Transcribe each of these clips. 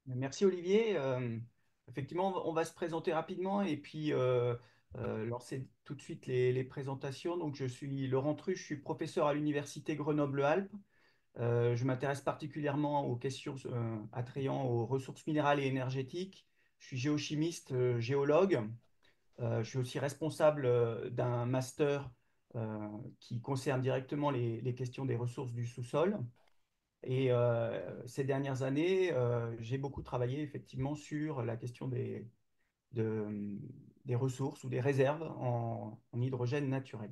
Merci Olivier. Effectivement, on va se présenter rapidement et puis lancer tout de suite les présentations. Donc, je suis Laurent Truche, je suis professeur à l'Université Grenoble-Alpes. Je m'intéresse particulièrement aux questions attrayant aux ressources minérales et énergétiques. Je suis géochimiste, géologue. Je suis aussi responsable d'un master qui concerne directement les questions des ressources du sous-sol. Et ces dernières années, j'ai beaucoup travaillé effectivement sur la question des ressources ou des réserves en hydrogène naturel.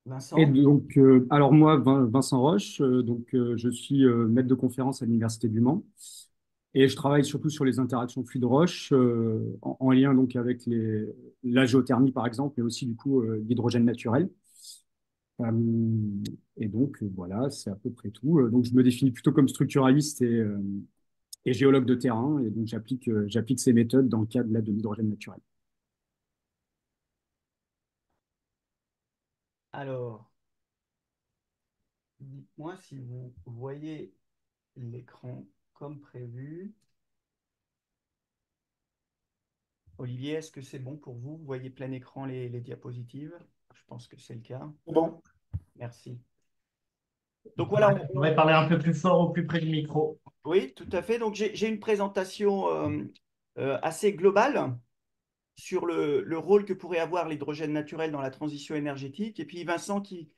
Et Vincent? donc, alors moi, Vincent Roche, je suis maître de conférence à l'Université du Mans et je travaille surtout sur les interactions fluide-roche en lien donc avec la géothermie par exemple, mais aussi du coup l'hydrogène naturel. Et donc voilà, c'est à peu près tout. Donc je me définis plutôt comme structuraliste et géologue de terrain et donc j'applique ces méthodes dans le cadre là, de l'hydrogène naturel. Alors, dites-moi si vous voyez l'écran comme prévu. Olivier, est-ce que c'est bon pour vous? Vous voyez plein écran les diapositives? Je pense que c'est le cas. Bon, Merci. Donc voilà, ouais, on va parler un peu plus fort au plus près du micro. oui, tout à fait. Donc j'ai une présentation assez globale sur le rôle que pourrait avoir l'hydrogène naturel dans la transition énergétique. Et puis Vincent, qui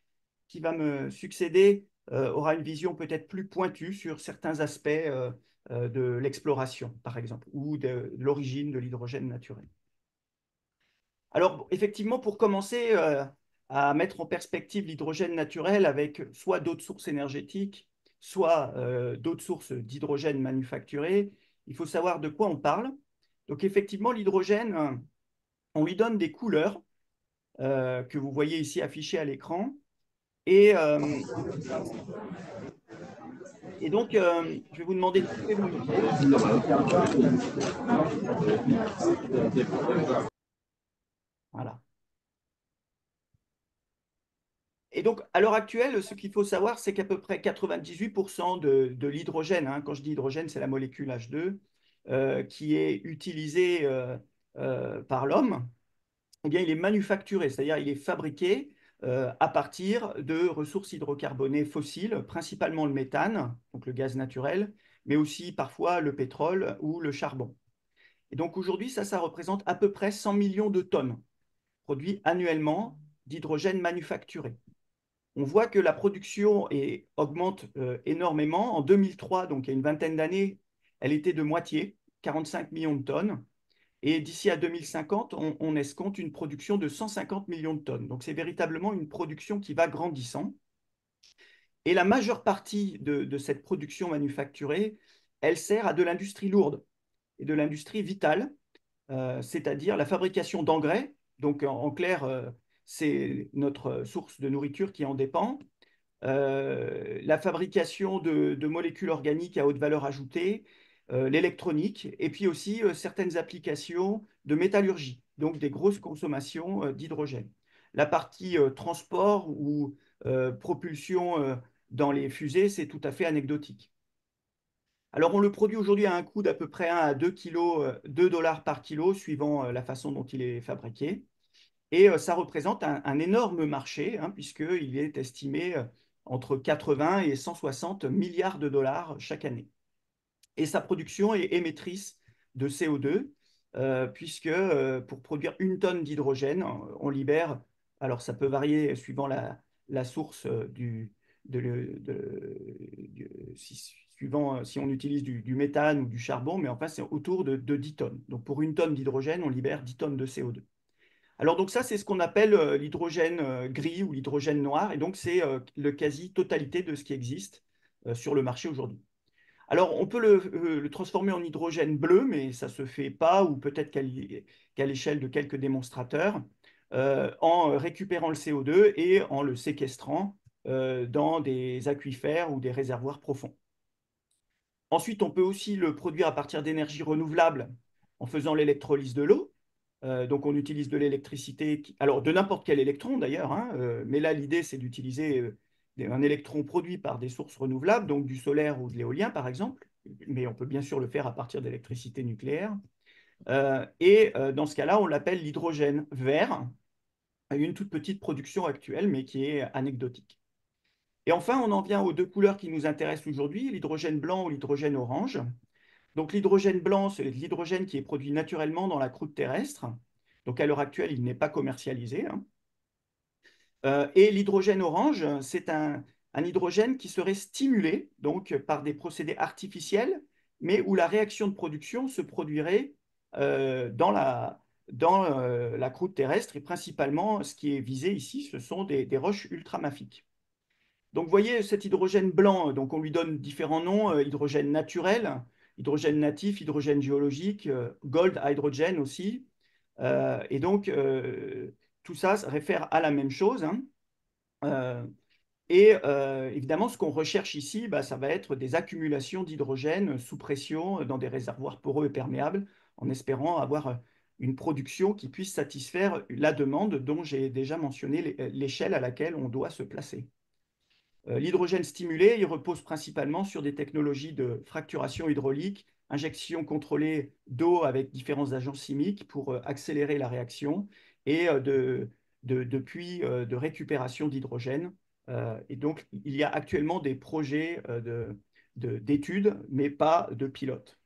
va me succéder, aura une vision peut-être plus pointue sur certains aspects de l'exploration, par exemple, ou de l'origine de l'hydrogène naturel. Alors, effectivement, pour commencer à mettre en perspective l'hydrogène naturel avec soit d'autres sources énergétiques, soit d'autres sources d'hydrogène manufacturé, il faut savoir de quoi on parle. Donc, effectivement, l'hydrogène, on lui donne des couleurs que vous voyez ici affichées à l'écran. Et, euh, et donc, je vais vous demander de couper vos micros. Voilà. Et donc, à l'heure actuelle, ce qu'il faut savoir, c'est qu'à peu près 98% de l'hydrogène, hein, quand je dis hydrogène, c'est la molécule H2, qui est utilisée par l'homme, eh bien, il est manufacturé, c'est-à-dire il est fabriqué à partir de ressources hydrocarbonées fossiles, principalement le méthane, donc le gaz naturel, mais aussi parfois le pétrole ou le charbon. Et donc aujourd'hui, ça représente à peu près 100 millions de tonnes produits annuellement d'hydrogène manufacturé. On voit que la production augmente énormément. En 2003, donc il y a une vingtaine d'années, elle était de moitié, 45 millions de tonnes. Et d'ici à 2050, on escompte une production de 150 millions de tonnes. Donc c'est véritablement une production qui va grandissant. Et la majeure partie de cette production manufacturée, elle sert à de l'industrie lourde et de l'industrie vitale, c'est-à-dire la fabrication d'engrais. Donc en clair, c'est notre source de nourriture qui en dépend, la fabrication de molécules organiques à haute valeur ajoutée, l'électronique, et puis aussi certaines applications de métallurgie, donc des grosses consommations d'hydrogène. La partie transport ou propulsion dans les fusées, c'est tout à fait anecdotique. Alors, on le produit aujourd'hui à un coût d'à peu près 1 à 2 kilos, 2 dollars par kilo, suivant la façon dont il est fabriqué. Et ça représente un énorme marché, hein, puisqu'il est estimé entre 80 et 160 milliards de dollars chaque année. Et sa production est émettrice de CO2, puisque pour produire une tonne d'hydrogène, on libère, alors ça peut varier suivant la source suivant si on utilise du méthane ou du charbon, mais enfin c'est autour de 10 tonnes. Donc pour une tonne d'hydrogène, on libère 10 tonnes de CO2. Alors donc ça, c'est ce qu'on appelle l'hydrogène gris ou l'hydrogène noir, et donc c'est le quasi-totalité de ce qui existe sur le marché aujourd'hui. Alors on peut le transformer en hydrogène bleu, mais ça ne se fait pas, ou peut-être qu'à l'échelle de quelques démonstrateurs, en récupérant le CO2 et en le séquestrant dans des aquifères ou des réservoirs profonds. Ensuite, on peut aussi le produire à partir d'énergies renouvelables en faisant l'électrolyse de l'eau. Donc, on utilise de l'électricité, alors de n'importe quel électron d'ailleurs, hein, mais là, l'idée, c'est d'utiliser un électron produit par des sources renouvelables, donc du solaire ou de l'éolien, par exemple. mais on peut bien sûr le faire à partir d'électricité nucléaire. Dans ce cas-là, on l'appelle l'hydrogène vert, une toute petite production actuelle, mais qui est anecdotique. Et enfin, on en vient aux deux couleurs qui nous intéressent aujourd'hui, l'hydrogène blanc ou l'hydrogène orange. Donc l'hydrogène blanc, c'est l'hydrogène qui est produit naturellement dans la croûte terrestre. Donc à l'heure actuelle, il n'est pas commercialisé, hein. Et l'hydrogène orange, c'est un hydrogène qui serait stimulé donc, par des procédés artificiels, mais où la réaction de production se produirait dans la croûte terrestre. Et principalement, ce qui est visé ici, ce sont des roches ultramafiques. Donc, vous voyez, cet hydrogène blanc, donc on lui donne différents noms, hydrogène naturel, hydrogène natif, hydrogène géologique, gold hydrogen aussi. Et donc, tout ça réfère à la même chose, hein. Évidemment, ce qu'on recherche ici, bah, ça va être des accumulations d'hydrogène sous pression dans des réservoirs poreux et perméables, en espérant avoir une production qui puisse satisfaire la demande dont j'ai déjà mentionné l'échelle à laquelle on doit se placer. L'hydrogène stimulé, il repose principalement sur des technologies de fracturation hydraulique, injection contrôlée d'eau avec différents agents chimiques pour accélérer la réaction et de puits de récupération d'hydrogène. Et donc, il y a actuellement des projets d'études, mais pas de pilotes.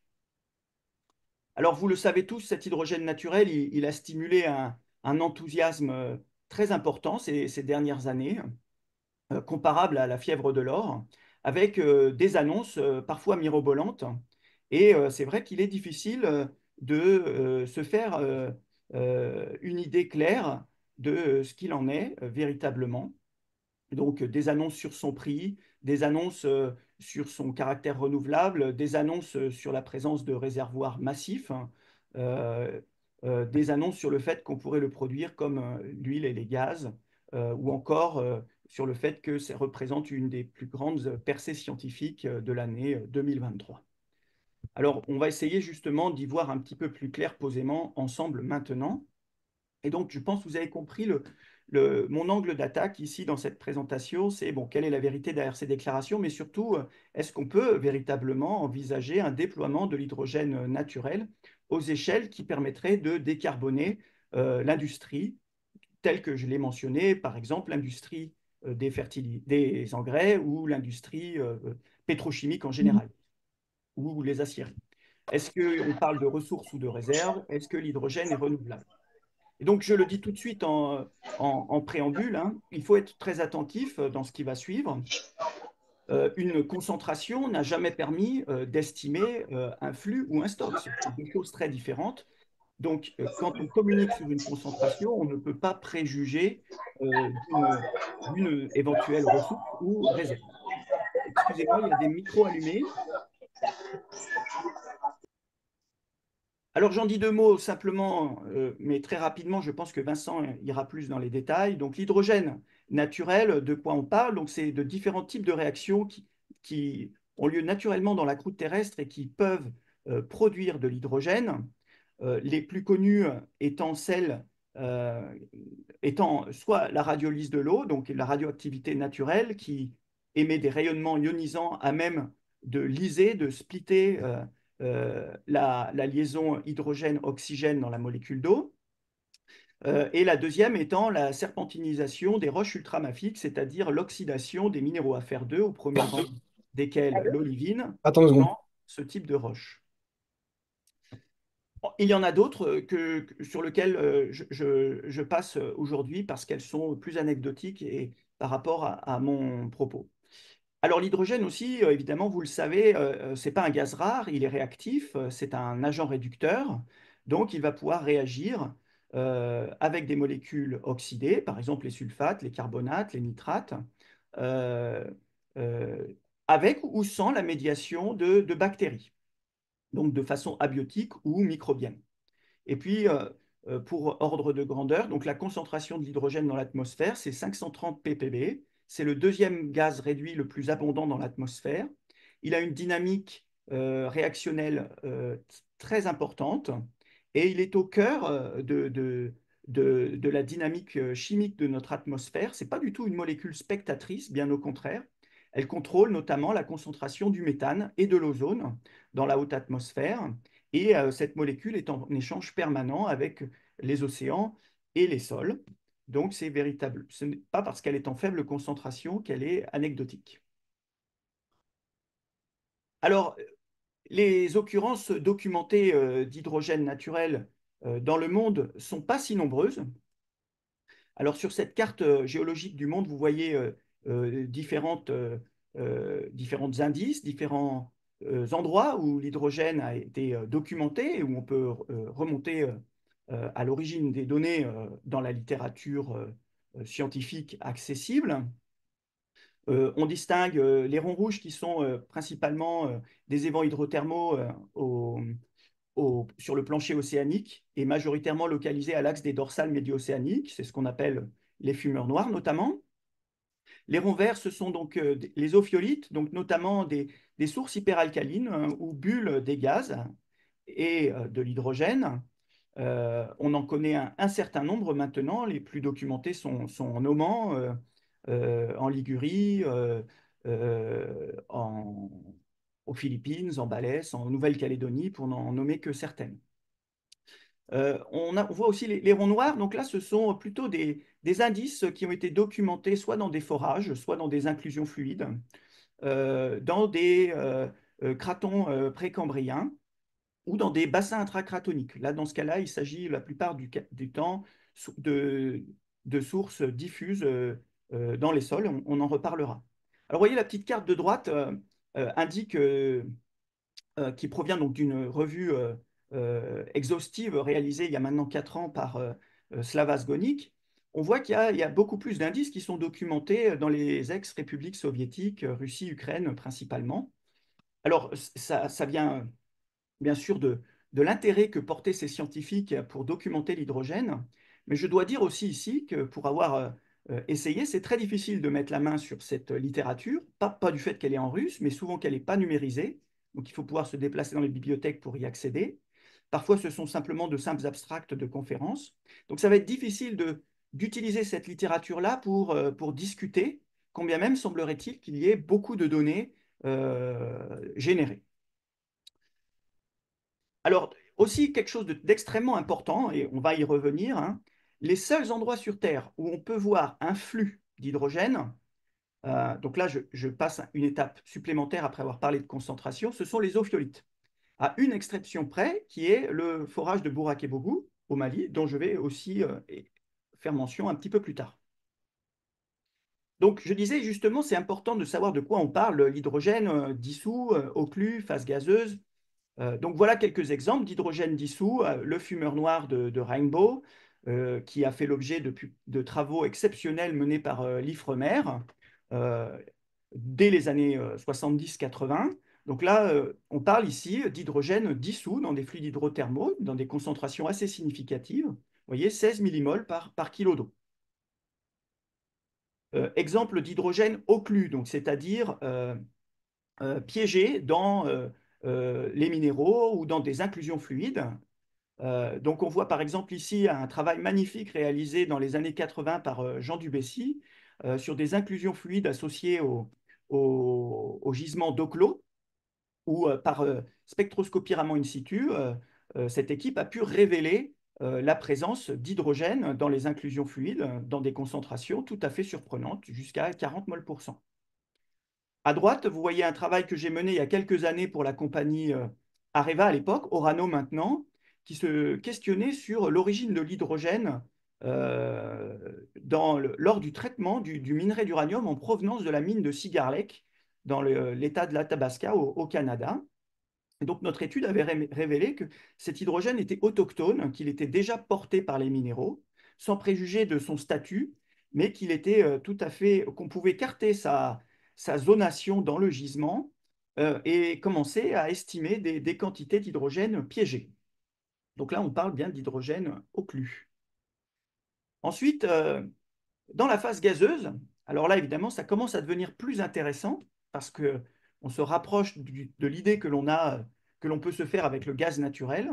Alors, vous le savez tous, cet hydrogène naturel, il a stimulé un enthousiasme très important ces dernières années, comparable à la fièvre de l'or, avec des annonces parfois mirobolantes. Et c'est vrai qu'il est difficile de se faire une idée claire de ce qu'il en est véritablement. Donc, des annonces sur son prix, des annonces sur son caractère renouvelable, des annonces sur la présence de réservoirs massifs, hein, euh, des annonces sur le fait qu'on pourrait le produire comme l'huile et les gaz, ou encore sur le fait que ça représente une des plus grandes percées scientifiques de l'année 2023. Alors, on va essayer justement d'y voir un petit peu plus clair posément ensemble maintenant. Et donc, je pense que vous avez compris mon angle d'attaque ici dans cette présentation, c'est bon, quelle est la vérité derrière ces déclarations, mais surtout, est-ce qu'on peut véritablement envisager un déploiement de l'hydrogène naturel aux échelles qui permettraient de décarboner l'industrie, telle que je l'ai mentionné, par exemple l'industrie des engrais ou l'industrie pétrochimique en général, ou les aciéries. Est-ce qu'on parle de ressources ou de réserves? Est-ce que l'hydrogène est renouvelable? Et donc, je le dis tout de suite en préambule, hein, il faut être très attentif dans ce qui va suivre. Une concentration n'a jamais permis d'estimer un flux ou un stock. C'est deux choses très différentes. Donc, quand on communique sur une concentration, on ne peut pas préjuger d'une éventuelle ressource ou réserve. Excusez-moi, il y a des micros allumés. Alors j'en dis deux mots simplement, mais très rapidement, je pense que Vincent ira plus dans les détails. Donc l'hydrogène naturel, de quoi on parle? Donc c'est de différents types de réactions qui ont lieu naturellement dans la croûte terrestre et qui peuvent produire de l'hydrogène. Les plus connues étant celles étant soit la radiolyse de l'eau, donc la radioactivité naturelle qui émet des rayonnements ionisants à même de lyser, de splitter la liaison hydrogène-oxygène dans la molécule d'eau. Et la deuxième étant la serpentinisation des roches ultramafiques, c'est-à-dire l'oxydation des minéraux à fer 2, au premier rang desquels l'olivine, Attends une seconde. dans ce type de roche. Il y en a d'autres sur lesquelles je passe aujourd'hui parce qu'elles sont plus anecdotiques et par rapport à mon propos. Alors l'hydrogène aussi, évidemment, vous le savez, ce n'est pas un gaz rare, il est réactif, c'est un agent réducteur, donc il va pouvoir réagir avec des molécules oxydées, par exemple les sulfates, les carbonates, les nitrates, euh, euh, avec ou sans la médiation de bactéries, donc de façon abiotique ou microbienne. Et puis, pour ordre de grandeur, donc la concentration de l'hydrogène dans l'atmosphère, c'est 530 ppb. C'est le deuxième gaz réduit le plus abondant dans l'atmosphère. Il a une dynamique réactionnelle très importante et il est au cœur de la dynamique chimique de notre atmosphère. Ce n'est pas du tout une molécule spectatrice, bien au contraire. Elle contrôle notamment la concentration du méthane et de l'ozone dans la haute atmosphère. Et cette molécule est en échange permanent avec les océans et les sols. Donc, c'est véritable. Ce n'est pas parce qu'elle est en faible concentration qu'elle est anecdotique. Alors, les occurrences documentées d'hydrogène naturel dans le monde ne sont pas si nombreuses. Alors, sur cette carte géologique du monde, vous voyez différents indices, différents endroits où l'hydrogène a été documenté et où on peut remonter à l'origine des données dans la littérature scientifique accessible. On distingue les ronds rouges qui sont principalement des évents hydrothermaux sur le plancher océanique et majoritairement localisés à l'axe des dorsales médio-océaniques. C'est ce qu'on appelle les fumeurs noirs notamment. Les ronds verts, ce sont donc les ophiolites, donc notamment des sources hyperalcalines ou bulles des gaz et de l'hydrogène. On en connaît un certain nombre maintenant. Les plus documentés sont en Oman, en Ligurie, aux Philippines, en Balès, en Nouvelle-Calédonie, pour n'en nommer que certaines. On voit aussi les ronds noirs. Donc là, ce sont plutôt des indices qui ont été documentés soit dans des forages, soit dans des inclusions fluides, dans des cratons précambriens ou dans des bassins intracratoniques. Là, dans ce cas-là, il s'agit la plupart du temps de sources diffuses dans les sols. On en reparlera. Alors, vous voyez, la petite carte de droite indique qui provient donc d'une revue exhaustive réalisée il y a maintenant 4 ans par Slavas Gonik. On voit qu'il y a beaucoup plus d'indices qui sont documentés dans les ex-républiques soviétiques, Russie, Ukraine principalement. Alors, ça vient bien sûr de l'intérêt que portaient ces scientifiques pour documenter l'hydrogène, mais je dois dire aussi ici que pour avoir essayé, c'est très difficile de mettre la main sur cette littérature, pas du fait qu'elle est en russe, mais souvent qu'elle n'est pas numérisée, donc il faut pouvoir se déplacer dans les bibliothèques pour y accéder. Parfois, ce sont simplement de simples abstracts de conférences. Donc ça va être difficile d'utiliser cette littérature-là pour discuter, quand bien même semblerait-il qu'il y ait beaucoup de données générées. Alors, aussi quelque chose d'extrêmement important, et on va y revenir, hein, les seuls endroits sur Terre où on peut voir un flux d'hydrogène, donc là je passe une étape supplémentaire après avoir parlé de concentration, ce sont les ophiolites, à une exception près, qui est le forage de Bourak-et-Bougou au Mali, dont je vais aussi faire mention un petit peu plus tard. Donc je disais justement, c'est important de savoir de quoi on parle, l'hydrogène dissous, occlus, phase gazeuse. Donc voilà quelques exemples d'hydrogène dissous, le fumeur noir de Rainbow, qui a fait l'objet de travaux exceptionnels menés par l'IFREMER euh, dès les années 70-80. Donc là, on parle ici d'hydrogène dissous dans des fluides hydrothermaux, dans des concentrations assez significatives. Vous voyez, 16 millimoles par kilo d'eau. Exemple d'hydrogène occlus, donc c'est-à-dire piégé dans les minéraux ou dans des inclusions fluides. Donc on voit par exemple ici un travail magnifique réalisé dans les années 80 par Jean Dubessy sur des inclusions fluides associées au gisement d'Oclo, où par spectroscopie Raman in situ, cette équipe a pu révéler la présence d'hydrogène dans les inclusions fluides dans des concentrations tout à fait surprenantes, jusqu'à 40 mol pour cent. À droite, vous voyez un travail que j'ai mené il y a quelques années pour la compagnie Areva à l'époque, Orano maintenant, qui se questionnait sur l'origine de l'hydrogène lors du traitement du minerai d'uranium en provenance de la mine de Cigar Lake dans l'État de l'Athabasca au Canada. Et donc notre étude avait révélé que cet hydrogène était autochtone, qu'il était déjà porté par les minéraux, sans préjuger de son statut, mais qu'il était tout à fait, qu'on pouvait carter sa zonation dans le gisement et commencer à estimer des quantités d'hydrogène piégées. Donc là, on parle bien d'hydrogène occlus. Ensuite, dans la phase gazeuse, alors là, évidemment, ça commence à devenir plus intéressant parce que on se rapproche de l'idée que l'on peut se faire avec le gaz naturel.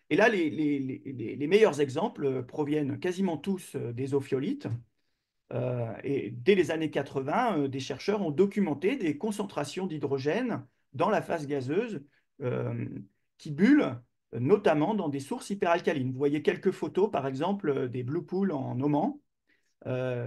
Et là, les meilleurs exemples proviennent quasiment tous des ophiolites. Et dès les années 80, des chercheurs ont documenté des concentrations d'hydrogène dans la phase gazeuse euh, qui bullent, notamment dans des sources hyperalcalines. Vous voyez quelques photos, par exemple, des Blue Pools en Oman,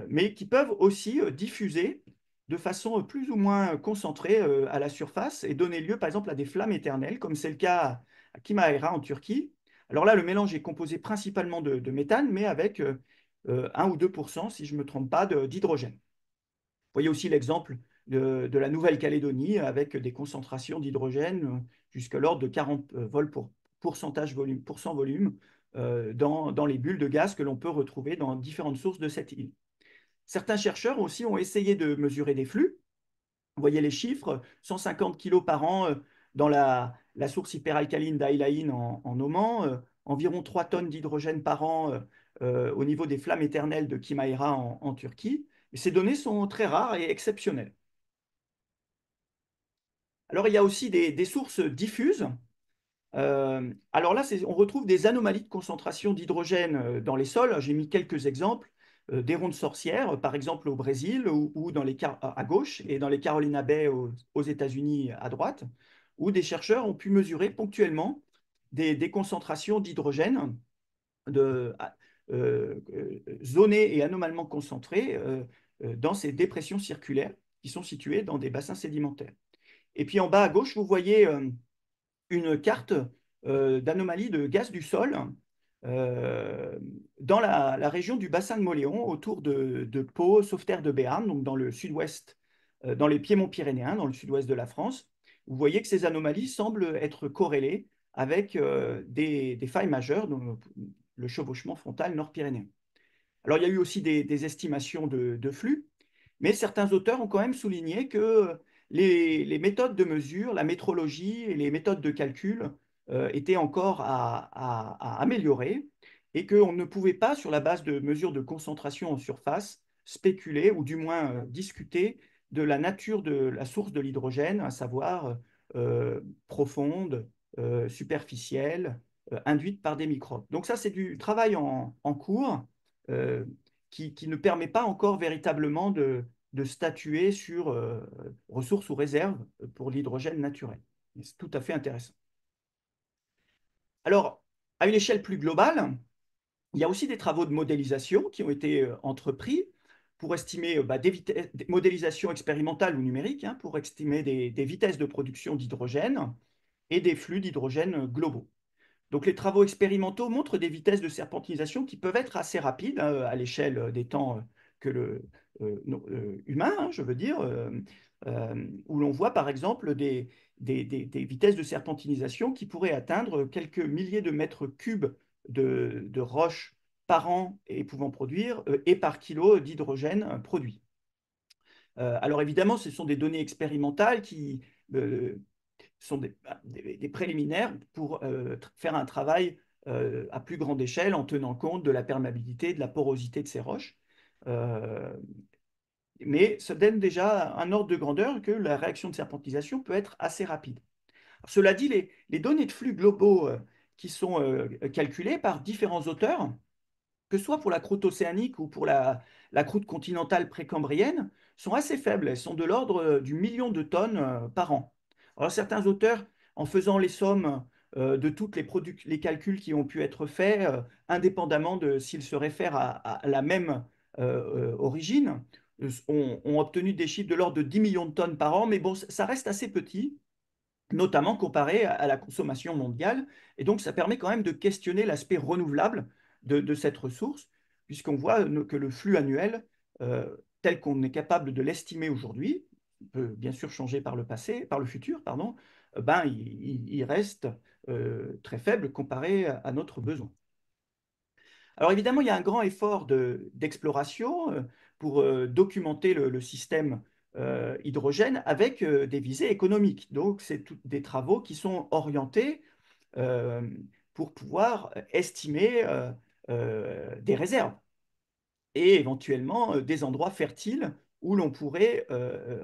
mais qui peuvent aussi diffuser de façon plus ou moins concentrée à la surface et donner lieu, par exemple, à des flammes éternelles, comme c'est le cas à Kimaera en Turquie. Alors là, le mélange est composé principalement de méthane, mais avec 1 ou 2%, si je ne me trompe pas, d'hydrogène. Vous voyez aussi l'exemple de la Nouvelle-Calédonie avec des concentrations d'hydrogène jusqu'à l'ordre de 40 vols pour pourcentage volume, pourcent volume dans les bulles de gaz que l'on peut retrouver dans différentes sources de cette île. Certains chercheurs aussi ont essayé de mesurer des flux. Vous voyez les chiffres, 150 kg par an dans la source hyperalcaline d'Ailaïn en Oman, environ 3 tonnes d'hydrogène par an au niveau des flammes éternelles de Kimaïra en Turquie. Et ces données sont très rares et exceptionnelles. Alors, il y a aussi des sources diffuses. Alors là, on retrouve des anomalies de concentration d'hydrogène dans les sols. J'ai mis quelques exemples. Des rondes sorcières, par exemple au Brésil ou à gauche, et dans les Carolina Bay aux États-Unis à droite, où des chercheurs ont pu mesurer ponctuellement des concentrations d'hydrogène de, zonées et anomalement concentrées dans ces dépressions circulaires qui sont situées dans des bassins sédimentaires. Et puis en bas à gauche, vous voyez une carte d'anomalie de gaz du sol dans la région du bassin de Mauléon, autour de Pau, Sauveterre de Béarn, donc dans le sud-ouest, dans les Piémonts-Pyrénéens, dans le sud-ouest de la France. Vous voyez que ces anomalies semblent être corrélées avec des failles majeures, donc le chevauchement frontal nord-pyrénéen. Alors, il y a eu aussi des estimations de flux, mais certains auteurs ont quand même souligné que les méthodes de mesure, la métrologie et les méthodes de calcul étaient encore à améliorer et qu'on ne pouvait pas, sur la base de mesures de concentration en surface, spéculer ou du moins discuter de la nature de la source de l'hydrogène, à savoir profonde, superficielle, induite par des microbes. Donc ça, c'est du travail en cours euh, qui ne permet pas encore véritablement de statuer sur ressources ou réserves pour l'hydrogène naturel. C'est tout à fait intéressant. Alors, à une échelle plus globale, il y a aussi des travaux de modélisation qui ont été entrepris pour estimer des modélisations expérimentales ou numériques, hein, pour estimer des vitesses de production d'hydrogène et des flux d'hydrogène globaux. Donc les travaux expérimentaux montrent des vitesses de serpentisation qui peuvent être assez rapides à l'échelle des temps que humain, hein, je veux dire, où l'on voit par exemple des vitesses de serpentisation qui pourraient atteindre quelques milliers de mètres cubes de roches par an et pouvant produire et par kilo d'hydrogène produit. Alors évidemment, ce sont des données expérimentales qui sont des préliminaires pour faire un travail à plus grande échelle en tenant compte de la perméabilité, de la porosité de ces roches. Euh, mais ça donne déjà un ordre de grandeur que la réaction de serpentisation peut être assez rapide. Alors, cela dit, les données de flux globaux qui sont calculées par différents auteurs, que ce soit pour la croûte océanique ou pour la croûte continentale précambrienne, sont assez faibles. Elles sont de l'ordre du million de tonnes par an. Alors certains auteurs, en faisant les sommes de tous les calculs qui ont pu être faits, indépendamment de s'ils se réfèrent à la même origine, ont obtenu des chiffres de l'ordre de 10 millions de tonnes par an, mais bon, ça reste assez petit, notamment comparé à la consommation mondiale. Et donc, ça permet quand même de questionner l'aspect renouvelable de cette ressource, puisqu'on voit que le flux annuel, tel qu'on est capable de l'estimer aujourd'hui, peut bien sûr changer par le passé, par le futur, pardon, ben, il reste très faible comparé à notre besoin. Alors évidemment, il y a un grand effort d'exploration pour documenter le système hydrogène avec des visées économiques. Donc, c'est des travaux qui sont orientés euh, pour pouvoir estimer des réserves et éventuellement des endroits fertiles où l'on pourrait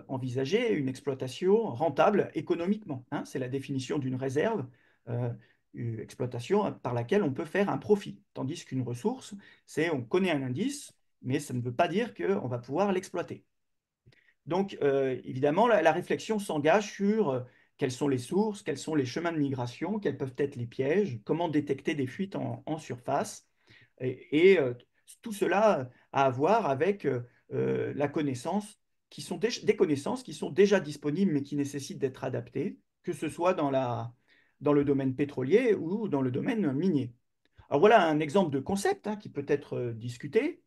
envisager une exploitation rentable économiquement, hein. C'est la définition d'une réserve, une exploitation par laquelle on peut faire un profit, tandis qu'une ressource, c'est on connaît un indice, mais ça ne veut pas dire qu'on va pouvoir l'exploiter. Donc, évidemment, la réflexion s'engage sur quelles sont les sources, quels sont les chemins de migration, quels peuvent être les pièges, comment détecter des fuites en surface. Tout cela a à voir avec la connaissance, des connaissances qui sont déjà disponibles, mais qui nécessitent d'être adaptées, que ce soit dans le domaine pétrolier ou dans le domaine minier. Alors voilà un exemple de concept qui peut être discuté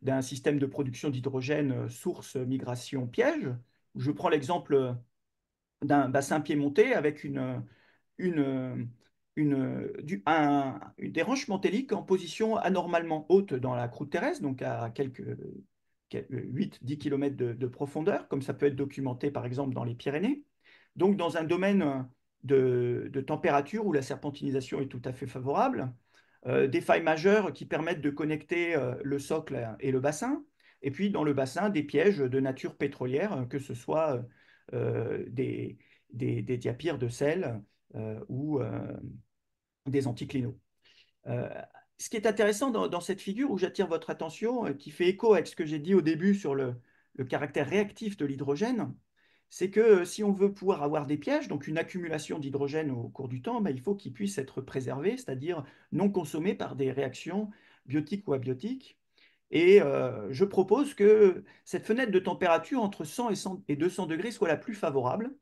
d'un système de production d'hydrogène source migration piège. Je prends l'exemple d'un bassin piémontais avec une, des roches mantéliques en position anormalement haute dans la croûte terrestre, donc à quelques 8-10 km de profondeur, comme ça peut être documenté par exemple dans les Pyrénées. Donc dans un domaine de température où la serpentinisation est tout à fait favorable, des failles majeures qui permettent de connecter le socle et le bassin, et puis dans le bassin des pièges de nature pétrolière, que ce soit des diapyres de sel ou des anticlinaux. Euh, Ce qui est intéressant dans cette figure où j'attire votre attention, qui fait écho avec ce que j'ai dit au début sur le caractère réactif de l'hydrogène, c'est que si on veut pouvoir avoir des pièges, donc une accumulation d'hydrogène au cours du temps, ben, il faut qu'il puisse être préservé, c'est-à-dire non consommé par des réactions biotiques ou abiotiques. Et je propose que cette fenêtre de température entre 100 et 200 degrés soit la plus favorable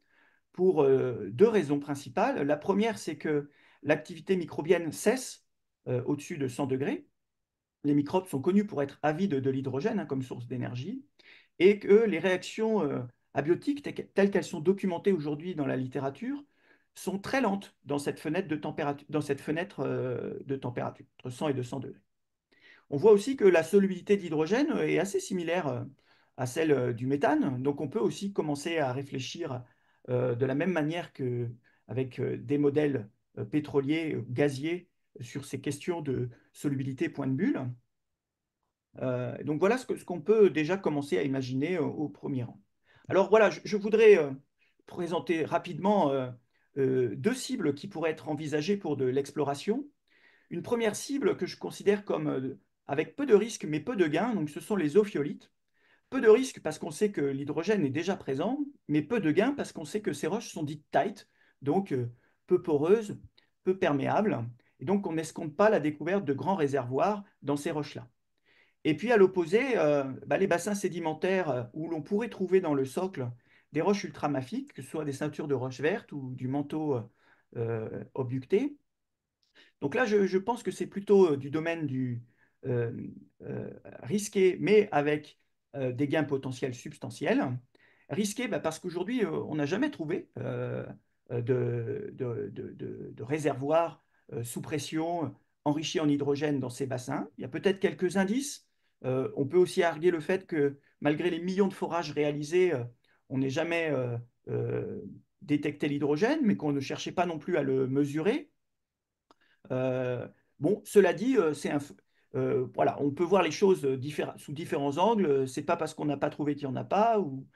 pour deux raisons principales. La première, c'est que l'activité microbienne cesse au-dessus de 100 degrés. Les microbes sont connus pour être avides de l'hydrogène comme source d'énergie et que les réactions abiotiques, telles qu'elles sont documentées aujourd'hui dans la littérature, sont très lentes dans cette fenêtre de température, entre 100 et 200 degrés. On voit aussi que la solubilité d'hydrogène est assez similaire à celle du méthane. Donc on peut aussi commencer à réfléchir de la même manière qu'avec des modèles pétroliers, gaziers, sur ces questions de solubilité point de bulle. Donc voilà ce qu'on peut déjà commencer à imaginer au premier rang. Alors voilà, je voudrais présenter rapidement deux cibles qui pourraient être envisagées pour de l'exploration. Une première cible que je considère comme avec peu de risques mais peu de gains, donc ce sont les ophiolites. Peu de risques parce qu'on sait que l'hydrogène est déjà présent, mais peu de gains parce qu'on sait que ces roches sont dites tight, donc peu poreuses, peu perméables, et donc on n'escompte pas la découverte de grands réservoirs dans ces roches-là. Et puis à l'opposé, les bassins sédimentaires où l'on pourrait trouver dans le socle des roches ultramafiques, que ce soit des ceintures de roches vertes ou du manteau obducté, donc là, je pense que c'est plutôt du domaine du euh, euh, risqué, mais avec des gains potentiels substantiels. Risqué parce qu'aujourd'hui, on n'a jamais trouvé de réservoir sous pression enrichi en hydrogène dans ces bassins. Il y a peut-être quelques indices. On peut aussi arguer le fait que malgré les millions de forages réalisés, on n'ait jamais euh, détecté l'hydrogène, mais qu'on ne cherchait pas non plus à le mesurer. Euh, bon, cela dit, voilà, on peut voir les choses sous différents angles. C'est pas parce qu'on n'a pas trouvé qu'il n'y en a pas, ou,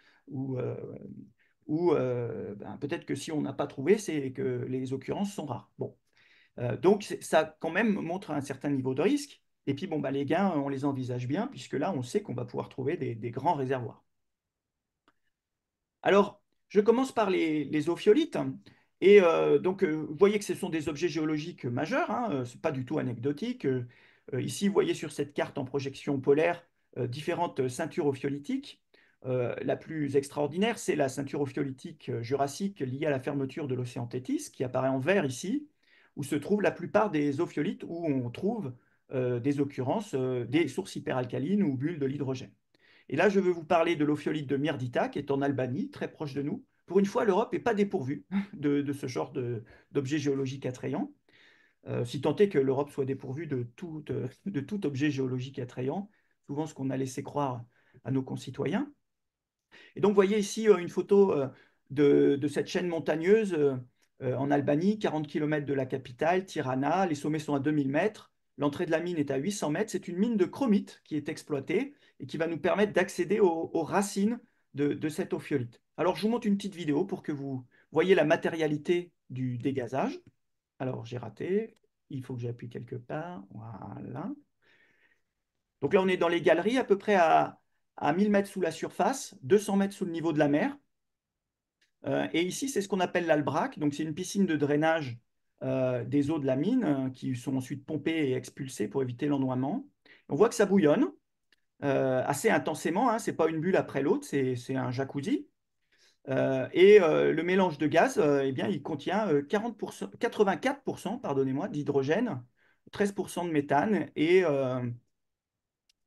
euh, peut-être que si on n'a pas trouvé, c'est que les occurrences sont rares. Bon, donc ça quand même montre un certain niveau de risque. Et puis bon, les gains, on les envisage bien, puisque là, on sait qu'on va pouvoir trouver des grands réservoirs. Alors, je commence par les ophiolites. Et donc, vous voyez que ce sont des objets géologiques majeurs, ce n'est pas du tout anecdotique. Ici, vous voyez sur cette carte en projection polaire différentes ceintures ophiolitiques. La plus extraordinaire, c'est la ceinture ophiolitique jurassique liée à la fermeture de l'océan Thétis, qui apparaît en vert ici, où se trouvent la plupart des ophiolites où on trouve des occurrences des sources hyperalcalines ou bulles de l'hydrogène. Et là, je veux vous parler de l'ophiolite de Mirdita, qui est en Albanie, très proche de nous. Pour une fois, l'Europe n'est pas dépourvue de ce genre d'objets géologiques attrayants, si tant est que l'Europe soit dépourvue de tout objet géologique attrayant, souvent ce qu'on a laissé croire à nos concitoyens. Et donc, vous voyez ici une photo de cette chaîne montagneuse en Albanie, 40 km de la capitale, Tirana. Les sommets sont à 2000 mètres. L'entrée de la mine est à 800 mètres. C'est une mine de chromite qui est exploitée et qui va nous permettre d'accéder aux racines de cette ophiolite. Alors, je vous montre une petite vidéo pour que vous voyez la matérialité du dégazage. Alors, j'ai raté. Il faut que j'appuie quelque part. Voilà. Donc là, on est dans les galeries à peu près à 1000 mètres sous la surface, 200 mètres sous le niveau de la mer. Et ici, c'est ce qu'on appelle l'Albrac. Donc, c'est une piscine de drainage des eaux de la mine qui sont ensuite pompées et expulsées pour éviter l'ennoiement. On voit que ça bouillonne assez intensément, hein. Ce n'est pas une bulle après l'autre, c'est un jacuzzi. Le mélange de gaz, eh bien, il contient 84% pardonnez-moi, d'hydrogène, 13% de méthane et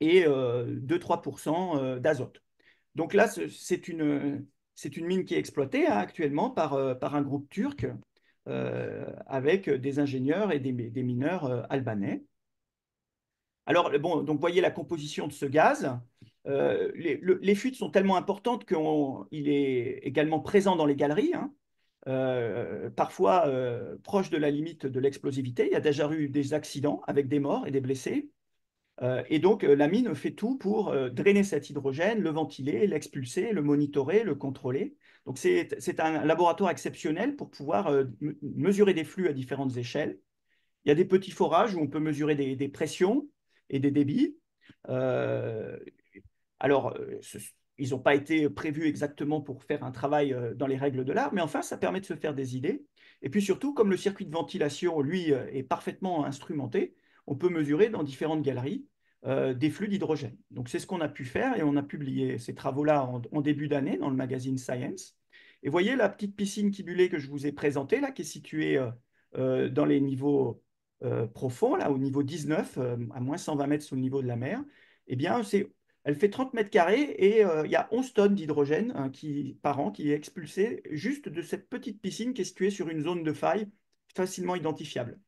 2-3% d'azote. Donc là, c'est une mine qui est exploitée hein, actuellement par un groupe turc avec des ingénieurs et des mineurs albanais. Alors, bon, donc voyez la composition de ce gaz. Les fuites sont tellement importantes qu'il est également présent dans les galeries, hein, parfois proche de la limite de l'explosivité. Il y a déjà eu des accidents avec des morts et des blessés. La mine fait tout pour drainer cet hydrogène, le ventiler, l'expulser, le monitorer, le contrôler. Donc, c'est un laboratoire exceptionnel pour pouvoir mesurer des flux à différentes échelles. Il y a des petits forages où on peut mesurer des pressions et des débits. Euh, alors, ils n'ont pas été prévus exactement pour faire un travail dans les règles de l'art, mais enfin, ça permet de se faire des idées. Et puis surtout, comme le circuit de ventilation, lui, est parfaitement instrumenté, on peut mesurer dans différentes galeries des flux d'hydrogène. Donc, c'est ce qu'on a pu faire et on a publié ces travaux-là en début d'année dans le magazine Science. Et voyez la petite piscine kibulée que je vous ai présentée, là, qui est située dans les niveaux profonds, là, au niveau 19, à moins 120 mètres sous le niveau de la mer. Eh bien, elle fait 30 mètres carrés et il y a 11 tonnes d'hydrogène hein, par an qui est expulsé juste de cette petite piscine qui est située sur une zone de faille facilement identifiable.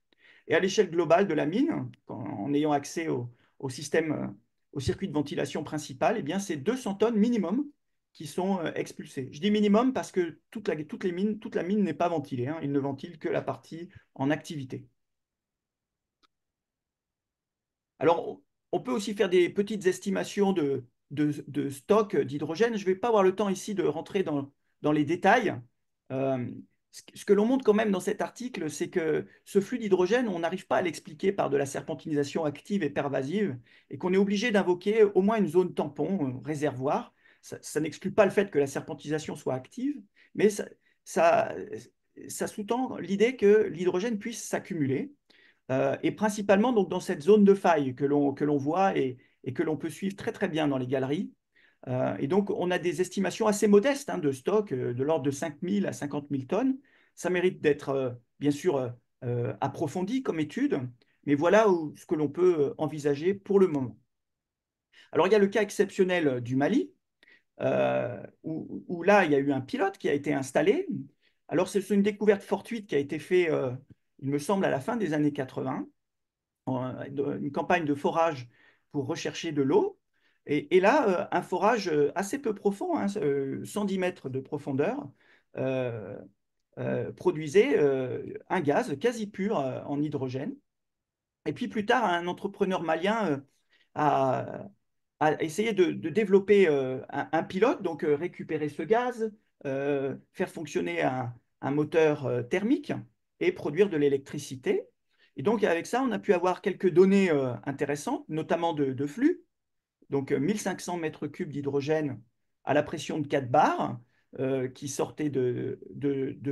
Et à l'échelle globale de la mine, en ayant accès au système, au circuit de ventilation principal, eh bien, c'est 200 tonnes minimum qui sont expulsées. Je dis minimum parce que toute la mine n'est pas ventilée, hein. Il ne ventile que la partie en activité. Alors, on peut aussi faire des petites estimations de stock d'hydrogène. Je ne vais pas avoir le temps ici de rentrer dans les détails. Euh, ce que l'on montre quand même dans cet article, c'est que ce flux d'hydrogène, on n'arrive pas à l'expliquer par de la serpentinisation active et pervasive, et qu'on est obligé d'invoquer au moins une zone tampon, réservoir. Ça n'exclut pas le fait que la serpentisation soit active, mais ça, ça sous-tend l'idée que l'hydrogène puisse s'accumuler et principalement donc, dans cette zone de faille que l'on voit et que l'on peut suivre très très bien dans les galeries. Et donc, on a des estimations assez modestes hein, de stock, de l'ordre de 5 000 à 50 000 tonnes. Ça mérite d'être bien sûr approfondi comme étude, mais voilà ce que l'on peut envisager pour le moment. Alors, il y a le cas exceptionnel du Mali, où là, il y a eu un pilote qui a été installé. Alors, c'est une découverte fortuite qui a été faite, il me semble, à la fin des années 80, une campagne de forage pour rechercher de l'eau. Et là, un forage assez peu profond, hein, 110 mètres de profondeur, euh, produisait un gaz quasi pur en hydrogène. Et puis plus tard, un entrepreneur malien a, a essayé de développer un pilote, donc récupérer ce gaz, faire fonctionner un moteur thermique et produire de l'électricité. Et donc avec ça, on a pu avoir quelques données intéressantes, notamment de flux. Donc 1500 mètres cubes d'hydrogène à la pression de 4 bars qui sortaient de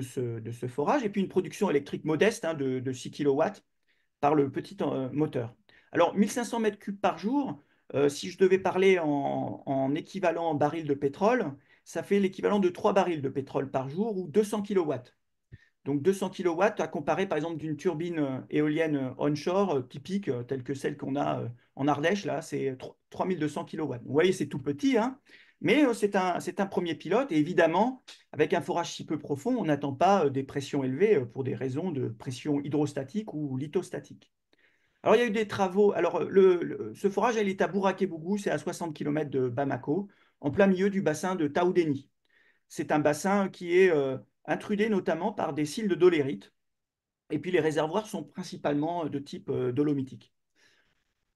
ce forage, et puis une production électrique modeste hein, de 6 kilowatts par le petit moteur. Alors, 1500 mètres cubes par jour, si je devais parler en équivalent baril de pétrole, ça fait l'équivalent de 3 barils de pétrole par jour ou 200 kilowatts. Donc 200 kilowatts à comparer par exemple d'une turbine éolienne onshore typique telle que celle qu'on a en Ardèche, là, c'est 3200 kilowatts. Vous voyez, c'est tout petit, hein, mais c'est un premier pilote. Et évidemment, avec un forage si peu profond, on n'attend pas des pressions élevées pour des raisons de pression hydrostatique ou lithostatique. Alors, il y a eu des travaux. Alors, ce forage, il est à Bouraké-Bougou, c'est à 60 km de Bamako, en plein milieu du bassin de Taoudéni. C'est un bassin qui est intrudé notamment par des cils de dolérite. Et puis, les réservoirs sont principalement de type dolomitique.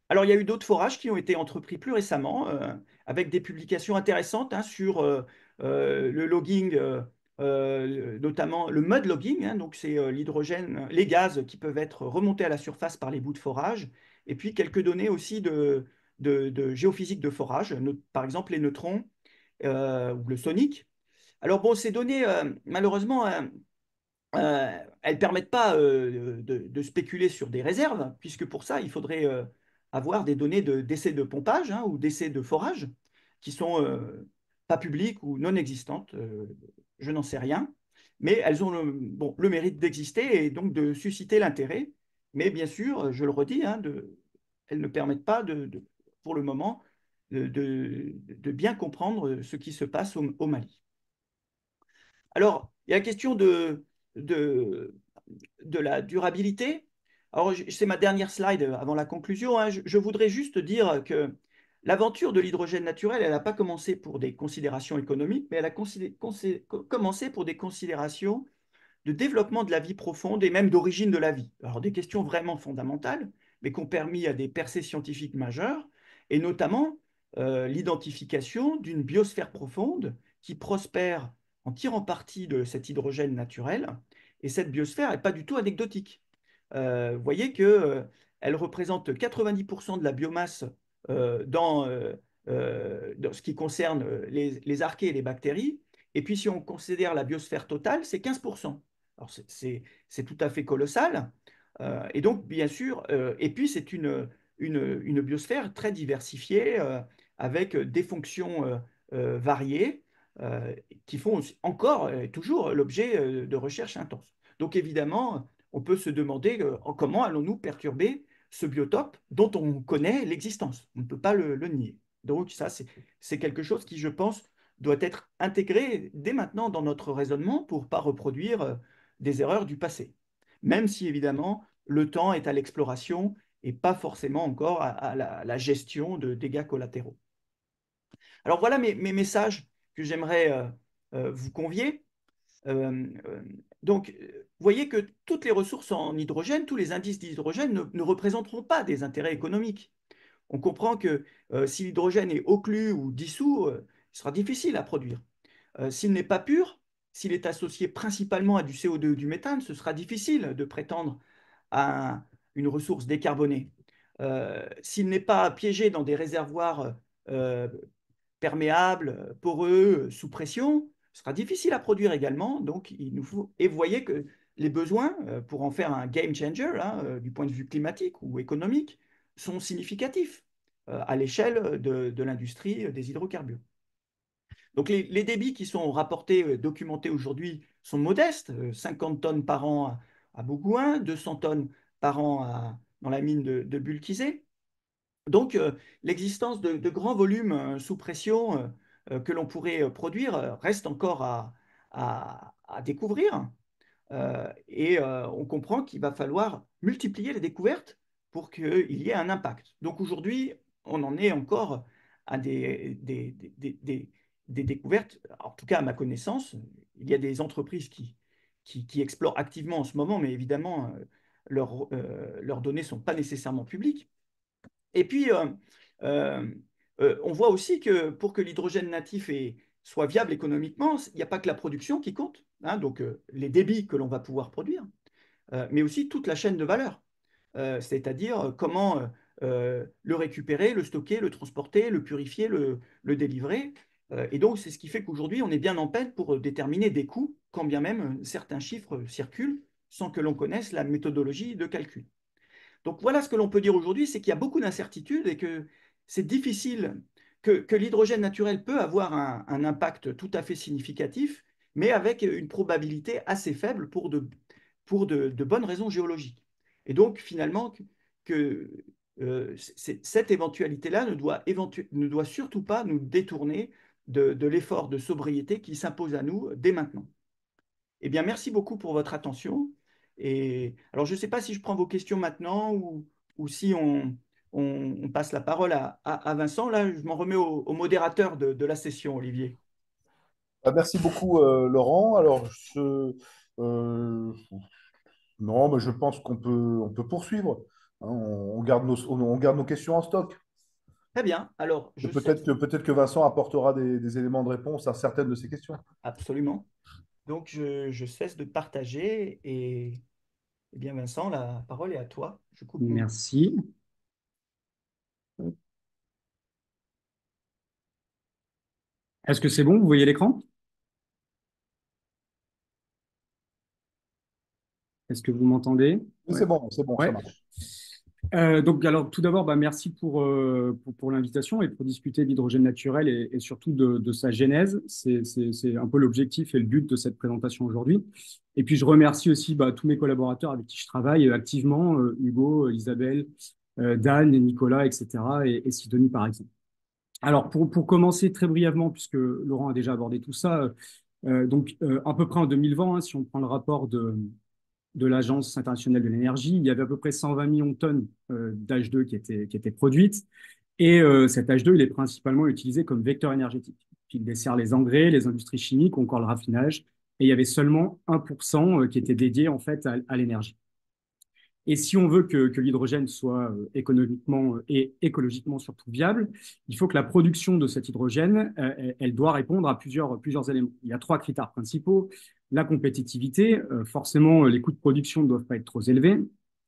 Alors, il y a eu d'autres forages qui ont été entrepris plus récemment, avec des publications intéressantes hein, sur le logging, notamment le mud logging, hein, donc c'est l'hydrogène, les gaz qui peuvent être remontés à la surface par les bouts de forage, et puis quelques données aussi de géophysique de forage, par exemple les neutrons ou le sonic. Alors bon, ces données, malheureusement, elles ne permettent pas de spéculer sur des réserves, puisque pour ça, il faudrait avoir des données d'essais de pompage hein, ou d'essais de forage qui sont pas publiques ou non existantes. Je n'en sais rien. Mais elles ont bon, le mérite d'exister et donc de susciter l'intérêt. Mais bien sûr, je le redis, hein, elles ne permettent pas, pour le moment, de bien comprendre ce qui se passe au Mali. Alors, il y a la question de, de la durabilité. Alors, c'est ma dernière slide avant la conclusion, hein. Je voudrais juste dire que l'aventure de l'hydrogène naturel, elle n'a pas commencé pour des considérations économiques, mais elle a commencé pour des considérations de développement de la vie profonde et même d'origine de la vie. Alors, des questions vraiment fondamentales, mais qui ont permis à des percées scientifiques majeures, et notamment l'identification d'une biosphère profonde qui prospère en tirant parti de cet hydrogène naturel. Et cette biosphère n'est pas du tout anecdotique. Vous voyez qu'elle représente 90% de la biomasse dans ce qui concerne les archées et les bactéries. Et puis, si on considère la biosphère totale, c'est 15%. Alors, c'est tout à fait colossal. Et donc, bien sûr, et puis c'est une biosphère très diversifiée avec des fonctions variées euh, qui font encore toujours l'objet de recherches intenses. Donc, évidemment, on peut se demander comment allons-nous perturber ce biotope dont on connaît l'existence. On ne peut pas le nier. Donc, ça, c'est quelque chose qui, je pense, doit être intégré dès maintenant dans notre raisonnement pour ne pas reproduire des erreurs du passé. Même si, évidemment, le temps est à l'exploration et pas forcément encore à la gestion de dégâts collatéraux. Alors voilà mes messages que j'aimerais vous convier. Donc, vous voyez que toutes les ressources en hydrogène, tous les indices d'hydrogène ne représenteront pas des intérêts économiques. On comprend que si l'hydrogène est occlu ou dissous, il sera difficile à produire. S'il n'est pas pur, s'il est associé principalement à du CO2 ou du méthane, ce sera difficile de prétendre à une ressource décarbonée. S'il n'est pas piégé dans des réservoirs euh, perméables, poreux, sous pression, ce sera difficile à produire également. Donc, il nous faut. Et vous voyez que les besoins pour en faire un game changer, hein, du point de vue climatique ou économique, sont significatifs à l'échelle de l'industrie des hydrocarbures. Donc les débits qui sont rapportés, documentés aujourd'hui sont modestes, 50 tonnes par an à Bougouin, 200 tonnes par an dans la mine de Bulkizé. Donc l'existence de grands volumes sous pression que l'on pourrait produire reste encore à découvrir. Et on comprend qu'il va falloir multiplier les découvertes pour qu'il y ait un impact. Donc aujourd'hui, on en est encore à des découvertes, en tout cas à ma connaissance. Il y a des entreprises qui explorent activement en ce moment, mais évidemment, leurs données ne sont pas nécessairement publiques. Et puis, euh, on voit aussi que pour que l'hydrogène natif soit viable économiquement, il n'y a pas que la production qui compte, hein, donc les débits que l'on va pouvoir produire, mais aussi toute la chaîne de valeur. C'est-à-dire comment le récupérer, le stocker, le transporter, le purifier, le délivrer. Et donc, c'est ce qui fait qu'aujourd'hui, on est bien en peine pour déterminer des coûts, quand bien même certains chiffres circulent sans que l'on connaisse la méthodologie de calcul. Donc voilà ce que l'on peut dire aujourd'hui, c'est qu'il y a beaucoup d'incertitudes et que c'est difficile, que l'hydrogène naturel peut avoir un impact tout à fait significatif, mais avec une probabilité assez faible pour de bonnes raisons géologiques. Et donc finalement, cette éventualité-là ne doit surtout pas nous détourner de l'effort de sobriété qui s'impose à nous dès maintenant. Eh bien, merci beaucoup pour votre attention. Et alors, je ne sais pas si je prends vos questions maintenant ou si on passe la parole à Vincent. Là, je m'en remets au modérateur de la session, Olivier. Merci beaucoup, Laurent. Alors, non, mais je pense qu'on peut poursuivre. Hein, on garde nos questions en stock. Très bien. Alors, Et je peut-être cesse que, peut-être que Vincent apportera des éléments de réponse à certaines de ces questions. absolument. Donc, je cesse de partager et, eh bien, Vincent, la parole est à toi. Je coupe mon. Merci. Est-ce que c'est bon? Vous voyez l'écran? Est-ce que vous m'entendez? Oui, Ouais. c'est bon, ça Ouais. marche. Donc, alors, tout d'abord, bah, merci pour l'invitation et pour discuter d'hydrogène naturel et surtout de sa genèse. C'est un peu l'objectif et le but de cette présentation aujourd'hui. Et puis, je remercie aussi bah, tous mes collaborateurs avec qui je travaille activement, Hugo, Isabelle, Dan, et Nicolas, etc., et Sidonie, par exemple. Alors, pour commencer très brièvement, puisque Laurent a déjà abordé tout ça, à peu près en 2020, hein, si on prend le rapport de l'Agence internationale de l'énergie, il y avait à peu près 120 millions de tonnes d'H2 qui étaient produites. Et cet H2, il est principalement utilisé comme vecteur énergétique. Il dessert les engrais, les industries chimiques ou encore le raffinage. Et il y avait seulement 1% qui était dédié en fait à l'énergie. Et si on veut que l'hydrogène soit économiquement et écologiquement surtout viable, il faut que la production de cet hydrogène, elle doit répondre à plusieurs éléments. Il y a trois critères principaux. La compétitivité, forcément, les coûts de production ne doivent pas être trop élevés.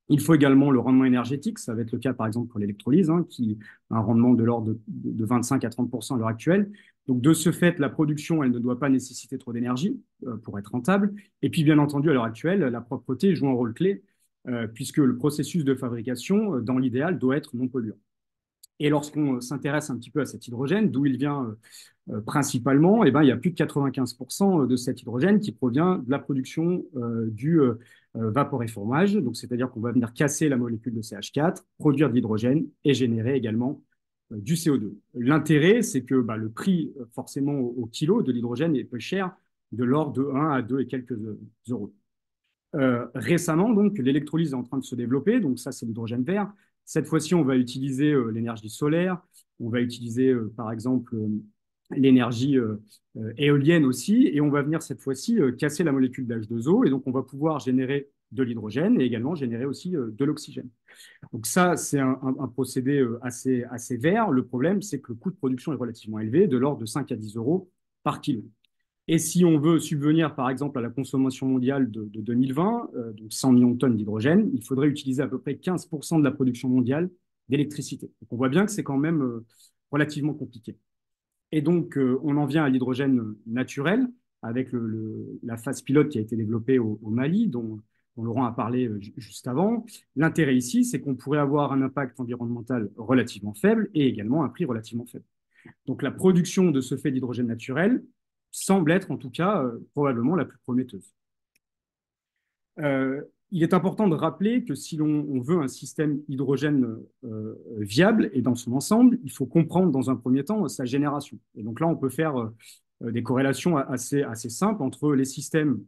Il faut également le rendement énergétique. Ça va être le cas, par exemple, pour l'électrolyse, hein, qui a un rendement de l'ordre de 25 à 30% à l'heure actuelle. Donc, de ce fait, la production, elle ne doit pas nécessiter trop d'énergie pour être rentable. Et puis, bien entendu, à l'heure actuelle, la propreté joue un rôle clé puisque le processus de fabrication, dans l'idéal, doit être non polluant. Et lorsqu'on s'intéresse un petit peu à cet hydrogène, d'où il vient principalement, eh ben, il y a plus de 95% de cet hydrogène qui provient de la production du vaporéformage. Donc, c'est-à-dire qu'on va venir casser la molécule de CH4, produire de l'hydrogène et générer également du CO2. L'intérêt, c'est que bah, le prix, forcément, au kilo de l'hydrogène est peu cher, de l'ordre de 1 à 2 et quelques euros. Récemment, donc, l'électrolyse est en train de se développer. Donc, ça, c'est l'hydrogène vert. Cette fois-ci, on va utiliser l'énergie solaire. On va utiliser, par exemple, l'énergie éolienne aussi. Et on va venir cette fois-ci casser la molécule d'H2O. Et donc, on va pouvoir générer de l'hydrogène et également générer aussi de l'oxygène. Donc, ça, c'est un procédé assez vert. Le problème, c'est que le coût de production est relativement élevé, de l'ordre de 5 à 10 euros par kilo. Et si on veut subvenir, par exemple, à la consommation mondiale de 2020, donc 100 millions de tonnes d'hydrogène, il faudrait utiliser à peu près 15% de la production mondiale d'électricité. Donc on voit bien que c'est quand même relativement compliqué. Et donc, on en vient à l'hydrogène naturel, avec la phase pilote qui a été développée au Mali, dont Laurent a parlé juste avant. L'intérêt ici, c'est qu'on pourrait avoir un impact environnemental relativement faible et également un prix relativement faible. Donc la production de ce fait d'hydrogène naturel semble être en tout cas probablement la plus prometteuse. Il est important de rappeler que si l'on veut un système hydrogène viable et dans son ensemble, il faut comprendre dans un premier temps sa génération. Et donc là, on peut faire des corrélations assez simples entre les systèmes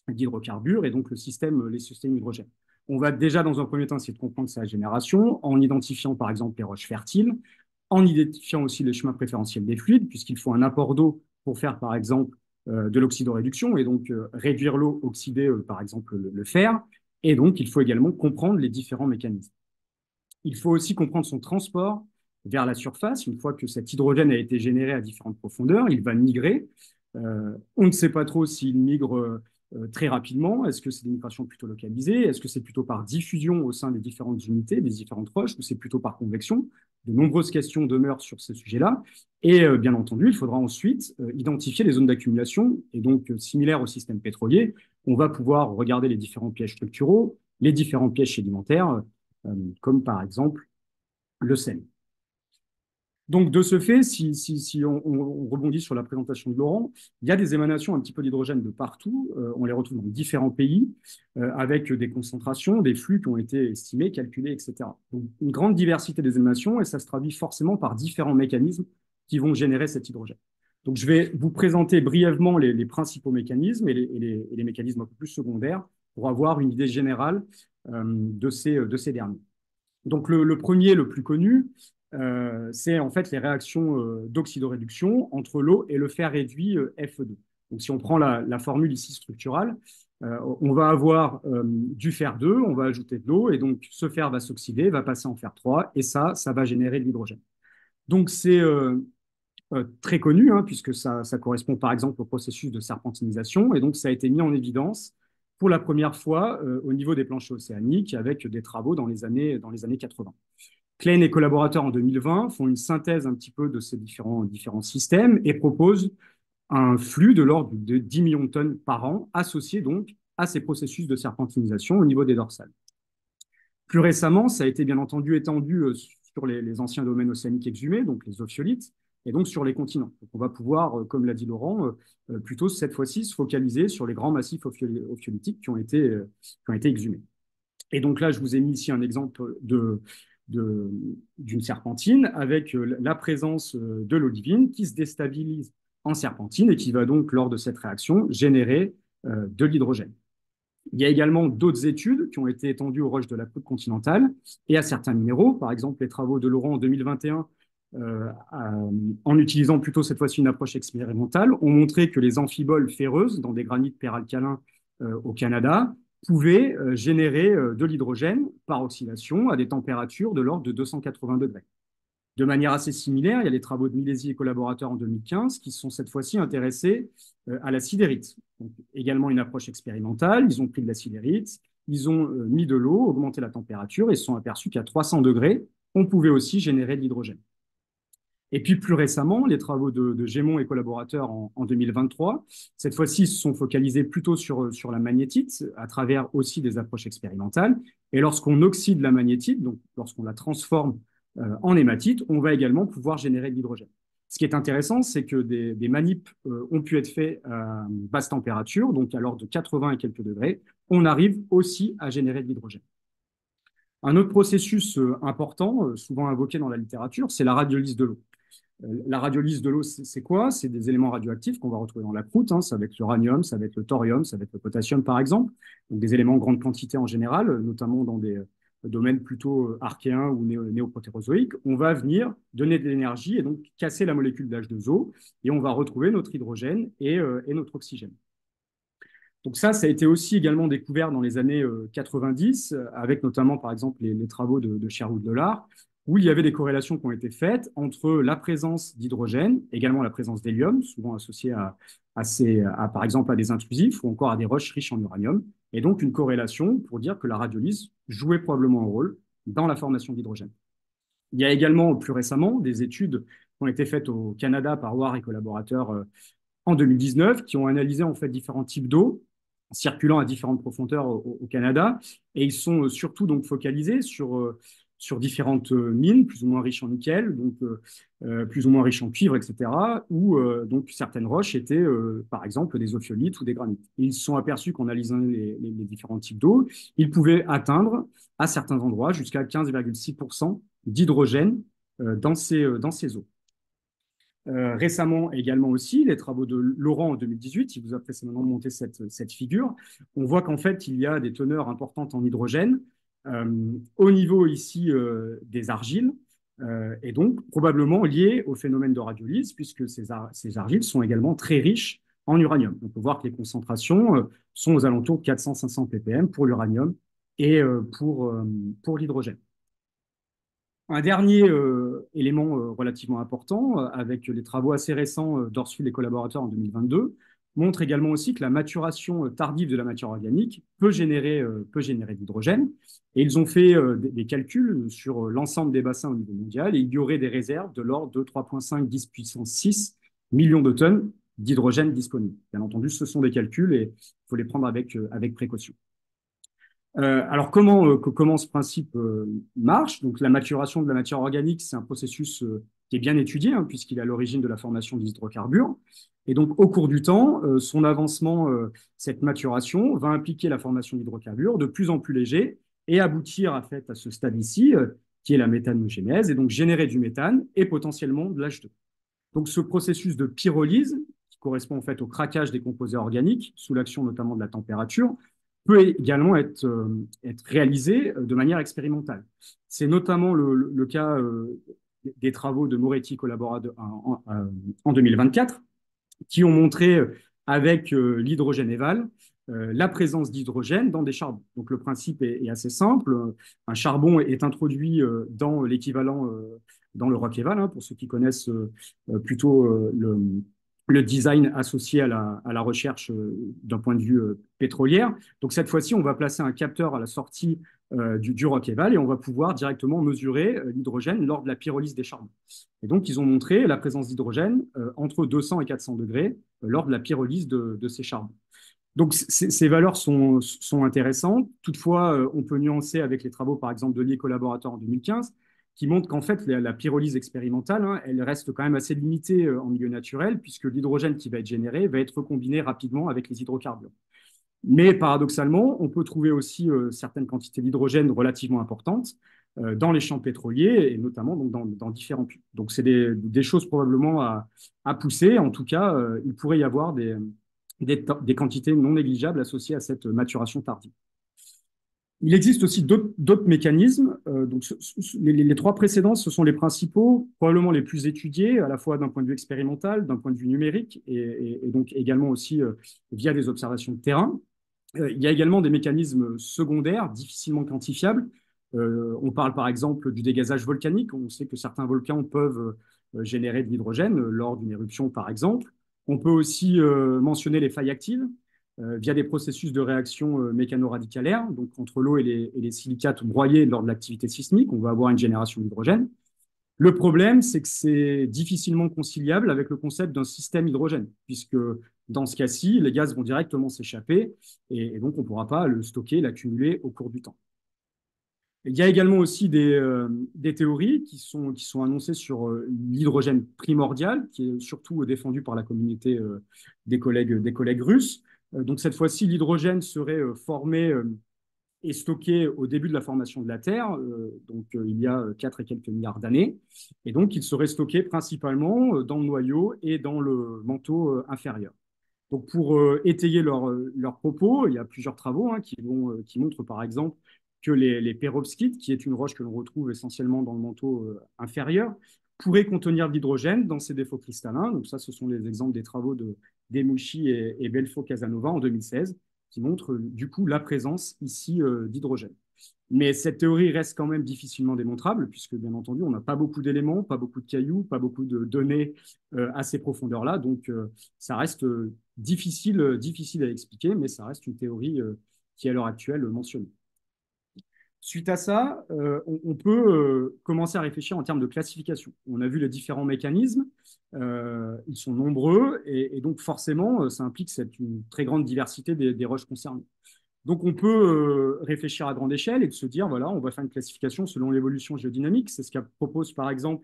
d'hydrocarbures et donc les systèmes hydrogène. On va déjà dans un premier temps essayer de comprendre sa génération en identifiant par exemple les roches fertiles, en identifiant aussi les chemins préférentiels des fluides, puisqu'il faut un apport d'eau pour faire, par exemple, de l'oxydoréduction, et donc réduire l'eau, oxyder, par exemple, le fer. Et donc, il faut également comprendre les différents mécanismes. Il faut aussi comprendre son transport vers la surface. Une fois que cet hydrogène a été généré à différentes profondeurs, il va migrer. On ne sait pas trop s'il migre très rapidement. Est-ce que c'est des migrations plutôt localisées? Est-ce que c'est plutôt par diffusion au sein des différentes unités, des différentes roches, ou c'est plutôt par convection? De nombreuses questions demeurent sur ce sujet-là. Et bien entendu, il faudra ensuite identifier les zones d'accumulation. Et donc, similaire au système pétrolier, on va pouvoir regarder les différents pièges structuraux, les différents pièges sédimentaires, comme par exemple le sel. Donc, de ce fait, si on rebondit sur la présentation de Laurent, il y a des émanations un petit peu d'hydrogène de partout. On les retrouve dans différents pays, avec des concentrations, des flux qui ont été estimés, calculés, etc. Donc, une grande diversité des émanations, et ça se traduit forcément par différents mécanismes qui vont générer cet hydrogène. Donc, je vais vous présenter brièvement les principaux mécanismes et les mécanismes un peu plus secondaires pour avoir une idée générale de ces derniers. Donc, le premier, le plus connu, c'est en fait les réactions d'oxydoréduction entre l'eau et le fer réduit Fe2. Donc, si on prend la formule ici structurale, on va avoir du fer2, on va ajouter de l'eau, et donc ce fer va s'oxyder, va passer en fer3, et ça va générer de l'hydrogène. Donc, c'est très connu, hein, puisque ça correspond par exemple au processus de serpentinisation, et donc ça a été mis en évidence pour la première fois au niveau des planchers océaniques avec des travaux dans les années 80. Klein et collaborateurs en 2020 font une synthèse un petit peu de ces différents systèmes et proposent un flux de l'ordre de 10 millions de tonnes par an, associé donc à ces processus de serpentinisation au niveau des dorsales. Plus récemment, ça a été bien entendu étendu sur les anciens domaines océaniques exhumés, donc les ophiolites, et donc sur les continents. Donc on va pouvoir, comme l'a dit Laurent, plutôt cette fois-ci se focaliser sur les grands massifs ophiolitiques qui ont été exhumés. Et donc là, je vous ai mis ici un exemple d'une serpentine avec la présence de l'eau divine qui se déstabilise en serpentine et qui va donc, lors de cette réaction, générer de l'hydrogène. Il y a également d'autres études qui ont été étendues aux roches de la croûte continentale et à certains minéraux. Par exemple, les travaux de Laurent en 2021, en utilisant plutôt cette fois-ci une approche expérimentale, ont montré que les amphiboles ferreuses dans des granites peralcalins au Canada pouvaient générer de l'hydrogène par oxydation à des températures de l'ordre de 280 degrés. De manière assez similaire, il y a les travaux de Milesi et collaborateurs en 2015 qui sont cette fois-ci intéressés à la sidérite. Donc, également une approche expérimentale, ils ont pris de la sidérite, ils ont mis de l'eau, augmenté la température et se sont aperçus qu'à 300 degrés, on pouvait aussi générer de l'hydrogène. Et puis plus récemment, les travaux de Gémon et collaborateurs en 2023, cette fois-ci, se sont focalisés plutôt sur la magnétite, à travers aussi des approches expérimentales. Et lorsqu'on oxyde la magnétite, donc lorsqu'on la transforme en hématite, on va également pouvoir générer de l'hydrogène. Ce qui est intéressant, c'est que des manips ont pu être faits à basse température, donc à l'ordre de 80 et quelques degrés. On arrive aussi à générer de l'hydrogène. Un autre processus important, souvent invoqué dans la littérature, c'est la radiolyse de l'eau. La radiolyse de l'eau, c'est quoi? C'est des éléments radioactifs qu'on va retrouver dans la croûte. Ça va être l'uranium, ça va être le thorium, ça va être le potassium, par exemple. Donc des éléments en grande quantité en général, notamment dans des domaines plutôt archéens ou néoprotérozoïques. On va venir donner de l'énergie et donc casser la molécule d'H2O et on va retrouver notre hydrogène et notre oxygène. Donc ça a été aussi également découvert dans les années 90, avec notamment, par exemple, les travaux de Sherwood Lellard, où il y avait des corrélations qui ont été faites entre la présence d'hydrogène, également la présence d'hélium, souvent associée par exemple, à des intrusifs ou encore à des roches riches en uranium, et donc une corrélation pour dire que la radiolyse jouait probablement un rôle dans la formation d'hydrogène. Il y a également, plus récemment, des études qui ont été faites au Canada par War et collaborateurs en 2019, qui ont analysé en fait différents types d'eau circulant à différentes profondeurs au Canada, et ils sont surtout donc focalisés sur différentes mines, plus ou moins riches en nickel, donc plus ou moins riches en cuivre, etc., où donc certaines roches étaient, par exemple, des ophiolites ou des granites. Et ils se sont aperçus qu'en analysant les différents types d'eau, ils pouvaient atteindre, à certains endroits, jusqu'à 15,6% d'hydrogène dans ces eaux. Récemment également aussi, les travaux de Laurent en 2018, il vous a précédemment monté cette figure, on voit qu'en fait, il y a des teneurs importantes en hydrogène au niveau ici des argiles, et donc probablement liées au phénomène de radiolyse, puisque ces argiles sont également très riches en uranium. On peut voir que les concentrations sont aux alentours de 400-500 ppm pour l'uranium et pour l'hydrogène. Un dernier élément relativement important, avec les travaux assez récents d'Orsfield et collaborateurs en 2022, montre également aussi que la maturation tardive de la matière organique peut générer de l'hydrogène. Et ils ont fait des calculs sur l'ensemble des bassins au niveau mondial, et il y aurait des réserves de l'ordre de 3,5 10 puissance 6 millions de tonnes d'hydrogène disponibles. Bien entendu, ce sont des calculs et il faut les prendre avec précaution. Alors, comment ce principe marche? Donc, la maturation de la matière organique, c'est un processus qui est bien étudié, puisqu'il est à l'origine de la formation des hydrocarbures. Et donc, au cours du temps, son avancement, cette maturation, va impliquer la formation d'hydrocarbures de plus en plus légers et aboutir à ce stade ici, qui est la méthanogénèse, et donc générer du méthane et potentiellement de l'H2. Donc, ce processus de pyrolyse, qui correspond en fait au craquage des composés organiques, sous l'action notamment de la température, peut également être réalisé de manière expérimentale. C'est notamment le cas des travaux de Moretti collaborateurs en 2024, qui ont montré avec l'hydrogène éval la présence d'hydrogène dans des charbons. Donc le principe est assez simple. Un charbon est introduit dans l'équivalent, dans le rock éval, pour ceux qui connaissent plutôt le design associé à la recherche d'un point de vue pétrolier. Donc cette fois-ci, on va placer un capteur à la sortie du Rockeval et on va pouvoir directement mesurer l'hydrogène lors de la pyrolyse des charbons. Et donc, ils ont montré la présence d'hydrogène entre 200 et 400 degrés lors de la pyrolyse de ces charbons. Donc, ces valeurs sont intéressantes. Toutefois, on peut nuancer avec les travaux, par exemple, de Lee et collaborateurs en 2015, qui montrent qu'en fait, la pyrolyse expérimentale, hein, elle reste quand même assez limitée en milieu naturel, puisque l'hydrogène qui va être généré va être recombiné rapidement avec les hydrocarbures. Mais paradoxalement, on peut trouver aussi certaines quantités d'hydrogène relativement importantes dans les champs pétroliers et notamment donc, dans différents puits. Donc, c'est des choses probablement à pousser. En tout cas, il pourrait y avoir des quantités non négligeables associées à cette maturation tardive. Il existe aussi d'autres mécanismes. Donc, les trois précédents, ce sont les principaux, probablement les plus étudiés, à la fois d'un point de vue expérimental, d'un point de vue numérique, et donc également aussi via des observations de terrain. Il y a également des mécanismes secondaires difficilement quantifiables. On parle par exemple du dégazage volcanique. On sait que certains volcans peuvent générer de l'hydrogène lors d'une éruption, par exemple. On peut aussi mentionner les failles actives via des processus de réaction mécano-radicalaire, donc entre l'eau et les silicates broyés lors de l'activité sismique. On va avoir une génération d'hydrogène. Le problème, c'est que c'est difficilement conciliable avec le concept d'un système hydrogène, puisque dans ce cas-ci, les gaz vont directement s'échapper et donc on ne pourra pas le stocker, l'accumuler au cours du temps. Il y a également aussi des théories qui sont annoncées sur l'hydrogène primordial, qui est surtout défendu par la communauté des collègues russes. Donc cette fois-ci, l'hydrogène serait formé et stocké au début de la formation de la Terre, donc il y a 4 et quelques milliards d'années. Et donc, il serait stocké principalement dans le noyau et dans le manteau inférieur. Donc, pour étayer leur propos, il y a plusieurs travaux hein, qui montrent par exemple que les pérovskites, qui est une roche que l'on retrouve essentiellement dans le manteau inférieur, pourraient contenir de l'hydrogène dans ses défauts cristallins. Donc ça, ce sont les exemples des travaux de Demouchy et Belfo-Casanova en 2016, qui montrent du coup la présence ici d'hydrogène. Mais cette théorie reste quand même difficilement démontrable, puisque bien entendu, on n'a pas beaucoup d'éléments, pas beaucoup de cailloux, pas beaucoup de données à ces profondeurs-là. Donc, ça reste difficile à expliquer, mais ça reste une théorie qui est à l'heure actuelle mentionnée. Suite à ça, on peut commencer à réfléchir en termes de classification. On a vu les différents mécanismes, ils sont nombreux, et donc forcément, ça implique une très grande diversité des roches concernées. Donc, on peut réfléchir à grande échelle et de se dire, voilà, on va faire une classification selon l'évolution géodynamique. C'est ce qu'a propose, par exemple,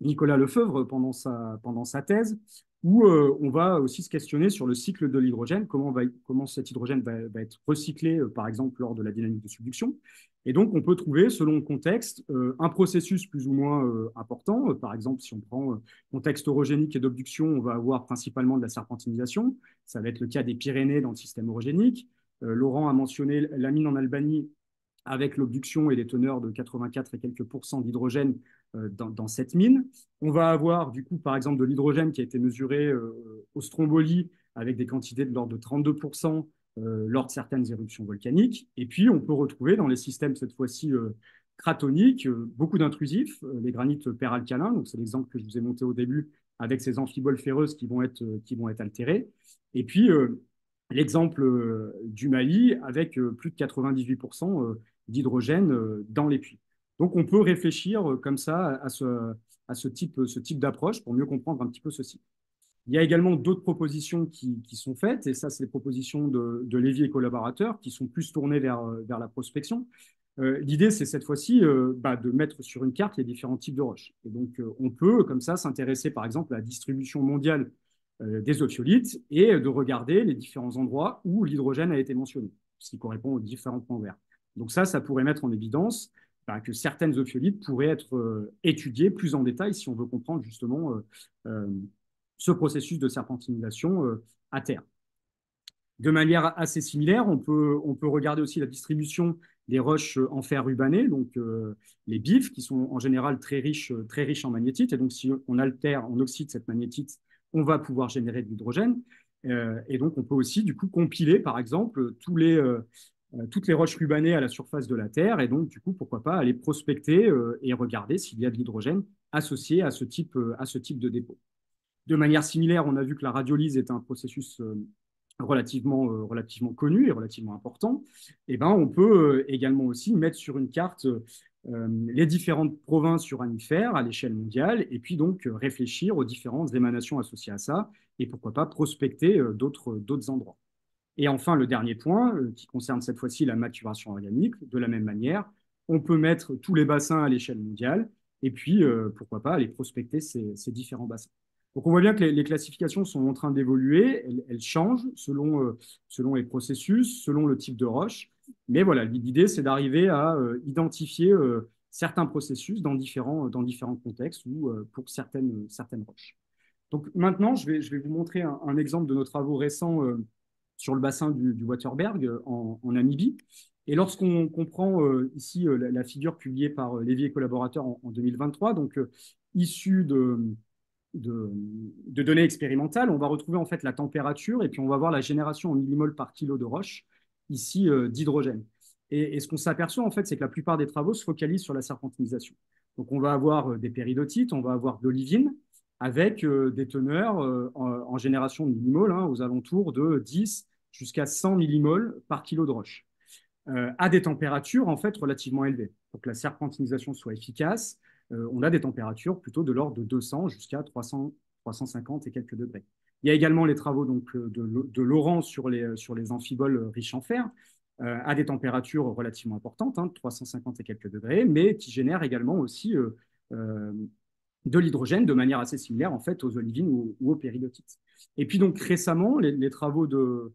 Nicolas Lefebvre pendant sa thèse, où on va aussi se questionner sur le cycle de l'hydrogène, comment cet hydrogène va être recyclé, par exemple, lors de la dynamique de subduction. Et donc, on peut trouver, selon le contexte, un processus plus ou moins important. Par exemple, si on prend contexte orogénique et d'obduction, on va avoir principalement de la serpentinisation. Ça va être le cas des Pyrénées dans le système orogénique. Laurent a mentionné la mine en Albanie avec l'obduction et les teneurs de 84 et quelques % d'hydrogène dans cette mine. On va avoir, du coup, par exemple, de l'hydrogène qui a été mesuré au Stromboli avec des quantités de l'ordre de 32% lors de certaines éruptions volcaniques. Et puis, on peut retrouver dans les systèmes, cette fois-ci, cratoniques, beaucoup d'intrusifs, les granites peralcalins. Donc, c'est l'exemple que je vous ai monté au début avec ces amphiboles ferreuses qui vont être altérées. Et puis, l'exemple du Mali avec plus de 98% d'hydrogène dans les puits. Donc, on peut réfléchir comme ça à ce type d'approche pour mieux comprendre un petit peu ceci. Il y a également d'autres propositions qui sont faites, et ça, c'est les propositions de Lévy et collaborateurs qui sont plus tournées vers la prospection. L'idée, c'est cette fois-ci de mettre sur une carte les différents types de roches. Et donc, on peut, comme ça, s'intéresser, par exemple, à la distribution mondiale des ophiolites et de regarder les différents endroits où l'hydrogène a été mentionné, ce qui correspond aux différents points verts. Donc ça pourrait mettre en évidence que certaines ophiolites pourraient être étudiées plus en détail si on veut comprendre justement ce processus de serpentinisation à terre. De manière assez similaire, on peut regarder aussi la distribution des roches en fer rubané, donc les BIF, qui sont en général très riches en magnétite. Et donc, si on altère, on oxyde cette magnétite, on va pouvoir générer de l'hydrogène. Et donc, on peut aussi, du coup, compiler, par exemple, toutes les roches rubanées à la surface de la Terre. Et donc, du coup, pourquoi pas aller prospecter et regarder s'il y a de l'hydrogène associé à ce type de dépôt. De manière similaire, on a vu que la radiolyse est un processus relativement connu et relativement important. Et ben, on peut également aussi mettre sur une carte les différentes provinces uranifères à l'échelle mondiale et puis donc réfléchir aux différentes émanations associées à ça et pourquoi pas prospecter d'autres endroits. Et enfin, le dernier point, qui concerne cette fois-ci la maturation organique, de la même manière, on peut mettre tous les bassins à l'échelle mondiale et puis, pourquoi pas, aller prospecter ces différents bassins. Donc, on voit bien que les classifications sont en train d'évoluer, elles changent selon les processus, selon le type de roche. Mais voilà, l'idée, c'est d'arriver à identifier certains processus dans différents contextes ou pour certaines roches. Donc maintenant, je vais vous montrer un exemple de nos travaux récents sur le bassin du Waterberg en Namibie. Et lorsqu'on comprend ici la figure publiée par Lévy et collaborateurs en 2023, donc issue de données expérimentales, on va retrouver en fait la température et puis on va voir la génération en millimoles par kilo de roche, ici d'hydrogène. Et ce qu'on s'aperçoit en fait, c'est que la plupart des travaux se focalisent sur la serpentinisation. Donc on va avoir des péridotites, on va avoir de l'olivine, avec des teneurs en génération de millimoles aux alentours de 10 jusqu'à 100 millimoles par kilo de roche, à des températures en fait relativement élevées. Pour que la serpentinisation soit efficace, on a des températures plutôt de l'ordre de 200 jusqu'à 300, 350 et quelques degrés. Il y a également les travaux donc, de Laurent sur les amphiboles riches en fer, à des températures relativement importantes, 350 et quelques degrés, mais qui génèrent également aussi de l'hydrogène de manière assez similaire en fait aux olivines ou aux péridotites. Et puis donc récemment, les travaux de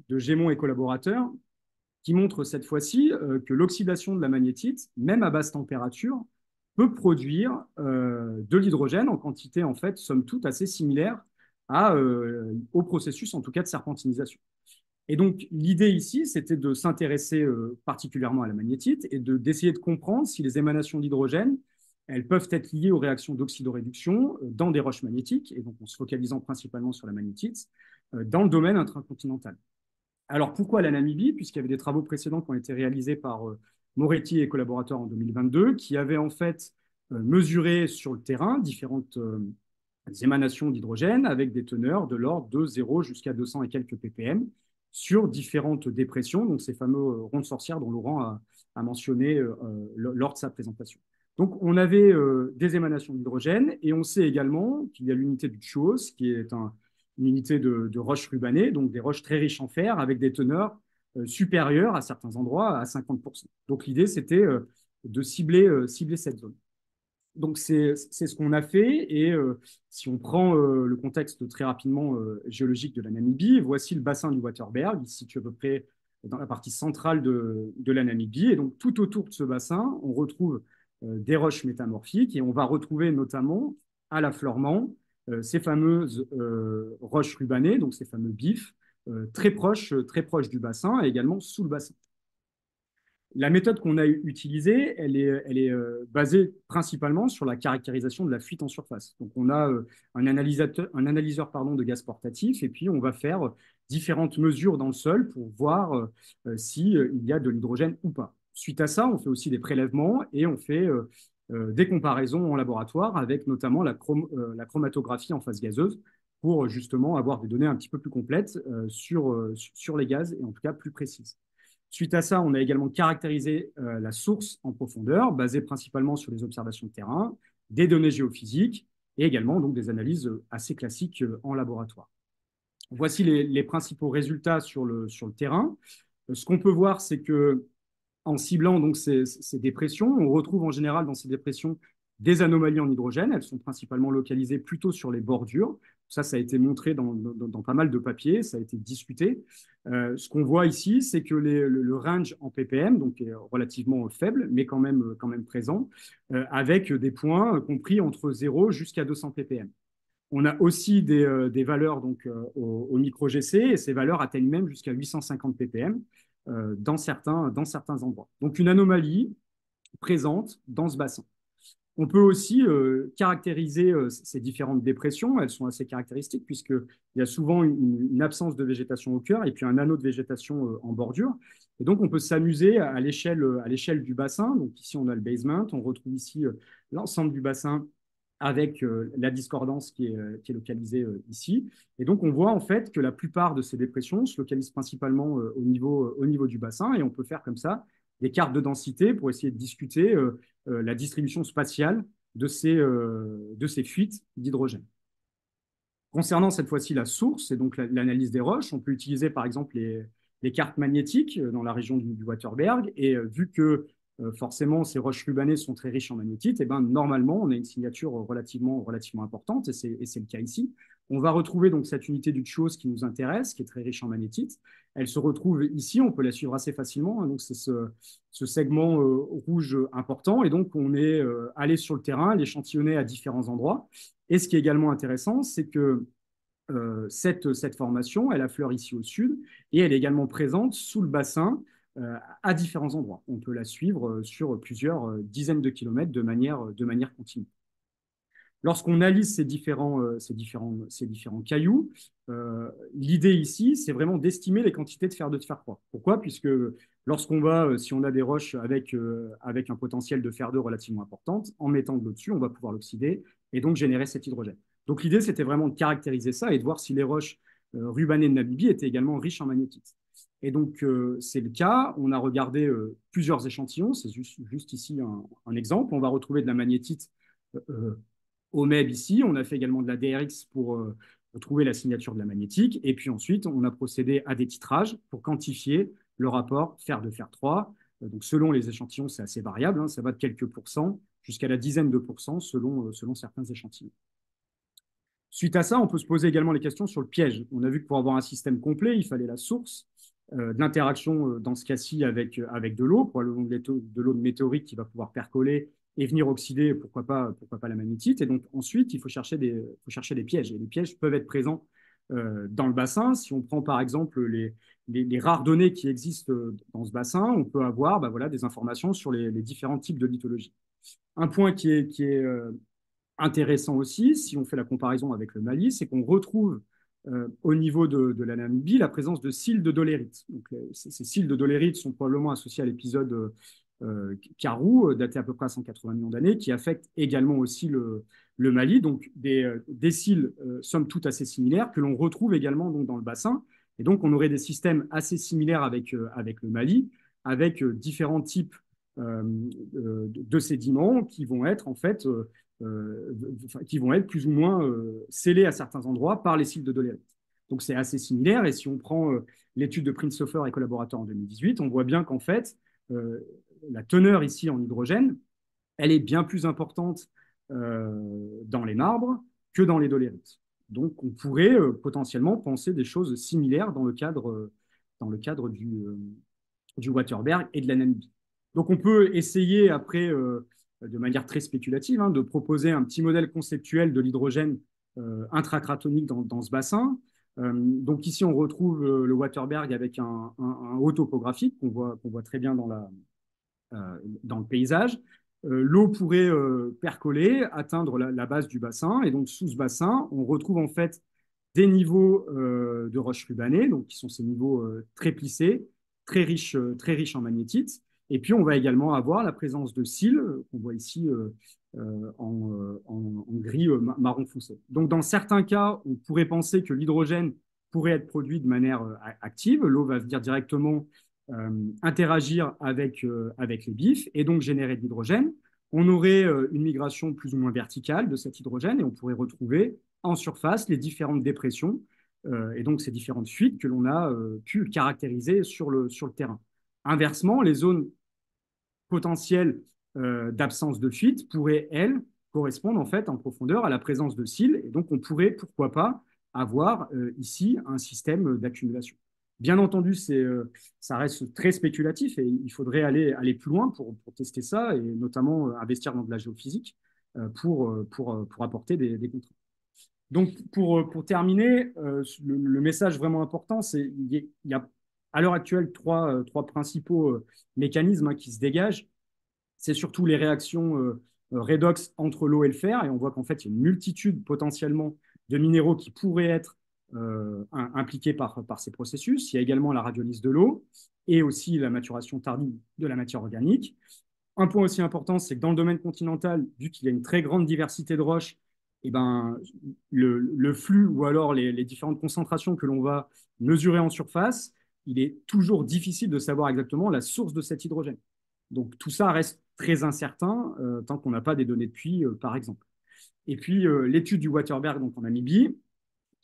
Gémon et collaborateurs qui montrent cette fois-ci que l'oxydation de la magnétite, même à basse température, peut produire de l'hydrogène en quantité en fait somme toute assez similaire au processus en tout cas de serpentinisation. Et donc, l'idée ici, c'était de s'intéresser particulièrement à la magnétite et d'essayer de comprendre si les émanations d'hydrogène, elles peuvent être liées aux réactions d'oxydoréduction dans des roches magnétiques, et donc en se focalisant principalement sur la magnétite, dans le domaine intracontinental. Alors, pourquoi la Namibie? Puisqu'il y avait des travaux précédents qui ont été réalisés par Moretti et collaborateurs en 2022, qui avaient en fait mesuré sur le terrain différentes émanations d'hydrogène avec des teneurs de l'ordre de 0 jusqu'à 200 et quelques ppm sur différentes dépressions, donc ces fameux rondes sorcières dont Laurent a mentionné lors de sa présentation. Donc, on avait des émanations d'hydrogène et on sait également qu'il y a l'unité du Chuos, qui est une unité de roches rubanées, donc des roches très riches en fer, avec des teneurs supérieures à certains endroits à 50%. Donc, l'idée, c'était de cibler cette zone. Donc, c'est ce qu'on a fait. Et si on prend le contexte très rapidement géologique de la Namibie, voici le bassin du Waterberg, il se situe à peu près dans la partie centrale de la Namibie. Et donc, tout autour de ce bassin, on retrouve des roches métamorphiques et on va retrouver notamment à l'affleurement ces fameuses roches rubanées, donc ces fameux bifs, très proches du bassin et également sous le bassin. La méthode qu'on a utilisée, elle est basée principalement sur la caractérisation de la fuite en surface. Donc, on a un analyseur de gaz portatif et puis on va faire différentes mesures dans le sol pour voir s'il y a de l'hydrogène ou pas. Suite à ça, on fait aussi des prélèvements et on fait des comparaisons en laboratoire avec notamment la chromatographie en phase gazeuse pour justement avoir des données un petit peu plus complètes sur les gaz et en tout cas plus précises. Suite à ça, on a également caractérisé la source en profondeur, basée principalement sur les observations de terrain, des données géophysiques et également donc, des analyses assez classiques en laboratoire. Voici les principaux résultats sur le terrain. Ce qu'on peut voir, c'est que en ciblant donc, ces dépressions, on retrouve en général dans ces dépressions des anomalies en hydrogène. Elles sont principalement localisées plutôt sur les bordures. Ça a été montré dans pas mal de papiers, ça a été discuté. Ce qu'on voit ici, c'est que le range en ppm donc, est relativement faible, mais quand même présent, avec des points compris entre 0 jusqu'à 200 ppm. On a aussi des valeurs donc, au micro-GC, et ces valeurs atteignent même jusqu'à 850 ppm dans certains endroits. Donc une anomalie présente dans ce bassin. On peut aussi caractériser ces différentes dépressions. Elles sont assez caractéristiques puisqu'il y a souvent une absence de végétation au cœur et puis un anneau de végétation en bordure. Et donc, on peut s'amuser à l'échelle du bassin. Donc, ici, on a le basement. On retrouve ici l'ensemble du bassin avec la discordance qui est localisée ici. Et donc, on voit en fait que la plupart de ces dépressions se localisent principalement au niveau du bassin, et on peut faire comme ça des cartes de densité pour essayer de discuter la distribution spatiale de ces fuites d'hydrogène. Concernant cette fois-ci la source et donc l'analyse des roches, on peut utiliser par exemple les cartes magnétiques dans la région du Waterberg. Et vu que forcément ces roches rubanées sont très riches en magnétite, et ben, normalement on a une signature relativement importante, et c'est le cas ici. On va retrouver donc cette unité du chose qui nous intéresse, qui est très riche en magnétite. Elle se retrouve ici, on peut la suivre assez facilement. Donc c'est ce segment rouge important. Et donc on est allé sur le terrain, l'échantillonner à différents endroits. Et ce qui est également intéressant, c'est que cette formation, elle affleure ici au sud, et elle est également présente sous le bassin à différents endroits. On peut la suivre sur plusieurs dizaines de kilomètres de manière continue. Lorsqu'on analyse ces différents cailloux, l'idée ici, c'est vraiment d'estimer les quantités de fer de fer-croix. Pourquoi? Puisque lorsqu'on va, si on a des roches avec un potentiel de fer 2 relativement important, en mettant de l'eau dessus, on va pouvoir l'oxyder et donc générer cet hydrogène. Donc l'idée, c'était vraiment de caractériser ça et de voir si les roches rubanées de Namibie étaient également riches en magnétite. Et donc, c'est le cas. On a regardé plusieurs échantillons. C'est juste ici un exemple. On va retrouver de la magnétite au MEB ici. On a fait également de la DRX pour trouver la signature de la magnétique. Et puis ensuite, on a procédé à des titrages pour quantifier le rapport fer 2 fer 3. Donc, selon les échantillons, c'est assez variable, hein, ça va de quelques pourcents jusqu'à la dizaine de pourcents selon certains échantillons. Suite à ça, on peut se poser également les questions sur le piège. On a vu que pour avoir un système complet, il fallait la source de l'interaction, dans ce cas-ci, avec de l'eau, probablement de l'eau de météorite qui va pouvoir percoler et venir oxyder, pourquoi pas la magnétite. Et donc ensuite, il faut chercher des pièges. Et les pièges peuvent être présents dans le bassin. Si on prend par exemple les rares données qui existent dans ce bassin, on peut avoir des informations sur les différents types de lithologie. Un point qui est intéressant aussi, si on fait la comparaison avec le Mali, c'est qu'on retrouve au niveau de la Namibie la présence de cils de dolérite. Donc, ces cils de dolérite sont probablement associés à l'épisode Karou, daté à peu près à 180 millions d'années, qui affecte également aussi le Mali. Donc des cils somme toute assez similaires que l'on retrouve également donc, dans le bassin. Et donc on aurait des systèmes assez similaires avec le Mali, avec différents types de sédiments qui vont être en fait qui vont être plus ou moins scellés à certains endroits par les cils de dolérite. Donc c'est assez similaire. Et si on prend l'étude de Prinzhofer et collaborateurs en 2018, on voit bien qu'en fait, la teneur ici en hydrogène, elle est bien plus importante dans les marbres que dans les dolérites. Donc on pourrait potentiellement penser des choses similaires dans le cadre du Waterberg et de la Namibie. Donc on peut essayer après de manière très spéculative, de proposer un petit modèle conceptuel de l'hydrogène intracratonique dans ce bassin. Donc ici, on retrouve le Waterberg avec un haut topographique qu'on voit très bien dans le paysage. L'eau pourrait percoler, atteindre la base du bassin, et donc sous ce bassin, on retrouve en fait des niveaux de roches rubanées, donc qui sont ces niveaux très plissés, très riches en magnétite. Et puis, on va également avoir la présence de cils, qu'on voit ici en gris marron foncé. Donc, dans certains cas, on pourrait penser que l'hydrogène pourrait être produit de manière active. L'eau va venir directement interagir avec les bifs et donc générer de l'hydrogène. On aurait une migration plus ou moins verticale de cet hydrogène et on pourrait retrouver en surface les différentes dépressions et donc ces différentes fuites que l'on a pu caractériser sur le terrain. Inversement, les zones potentielles d'absence de fuite pourraient, elles, correspondre en fait en profondeur à la présence de cils. Et donc, on pourrait, pourquoi pas, avoir ici un système d'accumulation. Bien entendu, ça reste très spéculatif et il faudrait aller plus loin pour tester ça et notamment investir dans de la géophysique pour apporter des contraintes. Donc, pour terminer, le message vraiment important, c'est qu'il y a à l'heure actuelle trois principaux mécanismes qui se dégagent. C'est surtout les réactions redox entre l'eau et le fer. Et on voit qu'en fait, il y a une multitude potentiellement de minéraux qui pourraient être impliqués par ces processus. Il y a également la radiolyse de l'eau et aussi la maturation tardive de la matière organique. Un point aussi important, c'est que dans le domaine continental, vu qu'il y a une très grande diversité de roches, eh ben, le flux ou alors les différentes concentrations que l'on va mesurer en surface, il est toujours difficile de savoir exactement la source de cet hydrogène. Donc tout ça reste très incertain tant qu'on n'a pas des données de puits, par exemple. Et puis l'étude du Waterberg donc en Namibie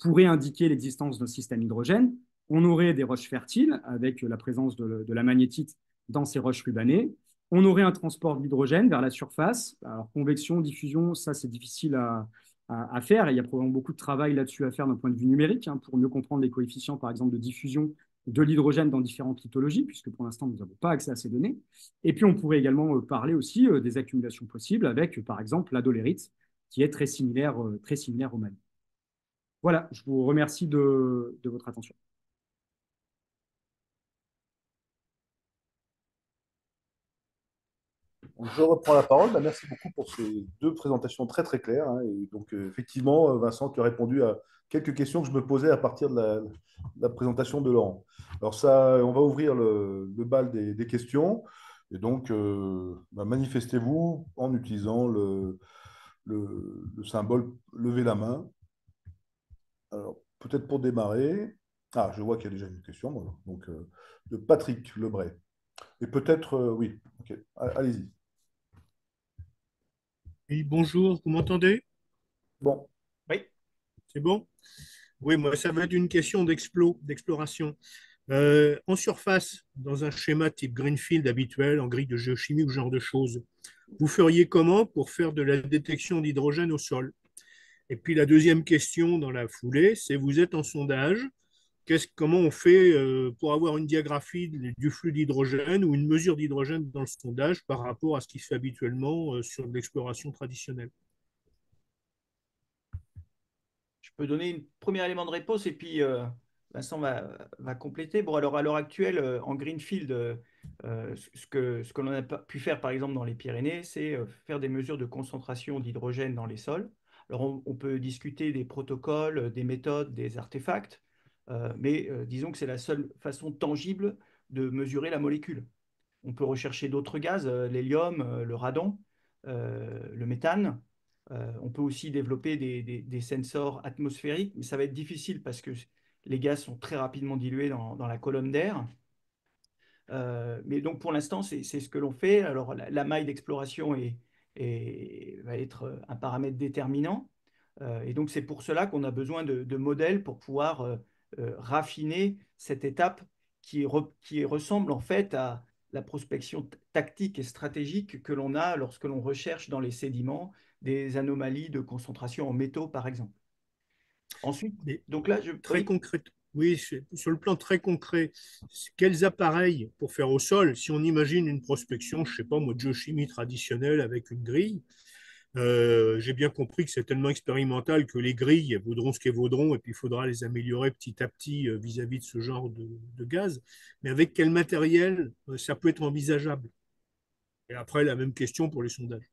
pourrait indiquer l'existence d'un système hydrogène. On aurait des roches fertiles avec la présence de la magnétite dans ces roches rubanées. On aurait un transport de l'hydrogène vers la surface. Alors, convection, diffusion, ça, c'est difficile à faire. Et il y a probablement beaucoup de travail là-dessus à faire d'un point de vue numérique hein, pour mieux comprendre les coefficients, par exemple, de diffusion de l'hydrogène dans différentes lithologies, puisque pour l'instant, nous n'avons pas accès à ces données. Et puis, on pourrait également parler aussi des accumulations possibles avec, par exemple, la dolérite, qui est très similaire au magnétite. Voilà, je vous remercie de votre attention. Je reprends la parole. Bah, merci beaucoup pour ces deux présentations très très claires, hein. Et donc, effectivement, Vincent, tu as répondu à quelques questions que je me posais à partir de la présentation de Laurent. Alors, ça, on va ouvrir le bal des questions. Et donc, bah, manifestez-vous en utilisant le symbole lever la main. Alors, peut-être pour démarrer. Ah, je vois qu'il y a déjà une question. Voilà. Donc, de Patrick Lebray. Et peut-être, oui, ok, allez-y. Oui, bonjour, vous m'entendez? Bon. Oui. C'est bon? Oui, moi, ça va être une question d'exploration. En surface, dans un schéma type Greenfield habituel, en grille de géochimie ou ce genre de choses, vous feriez comment pour faire de la détection d'hydrogène au sol? Et puis la deuxième question dans la foulée, c'est vous êtes en sondage, comment on fait pour avoir une diagraphie du flux d'hydrogène ou une mesure d'hydrogène dans le sondage par rapport à ce qui se fait habituellement sur de l'exploration traditionnelle? Je peux donner un premier élément de réponse et puis Vincent va compléter. Bon, alors à l'heure actuelle, en Greenfield, ce que l'on a pu faire par exemple dans les Pyrénées, c'est faire des mesures de concentration d'hydrogène dans les sols. Alors on peut discuter des protocoles, des méthodes, des artefacts, mais disons que c'est la seule façon tangible de mesurer la molécule. On peut rechercher d'autres gaz, l'hélium, le radon, le méthane. On peut aussi développer des sensors atmosphériques, mais ça va être difficile parce que les gaz sont très rapidement dilués dans la colonne d'air. Mais donc pour l'instant, c'est ce que l'on fait. Alors la maille d'exploration va être un paramètre déterminant. Et donc c'est pour cela qu'on a besoin de modèles pour pouvoir raffiner cette étape qui ressemble en fait à la prospection tactique et stratégique que l'on a lorsque l'on recherche dans les sédiments des anomalies de concentration en métaux, par exemple. Ensuite, Mais donc là, très oui, concret, oui, sur le plan très concret, quels appareils pour faire au sol, si on imagine une prospection, je ne sais pas, moi, de géochimie traditionnelle avec une grille, j'ai bien compris que c'est tellement expérimental que les grilles vaudront ce qu'elles vaudront et puis il faudra les améliorer petit à petit vis-à-vis de ce genre de gaz. Mais avec quel matériel ça peut être envisageable? Et après, la même question pour les sondages.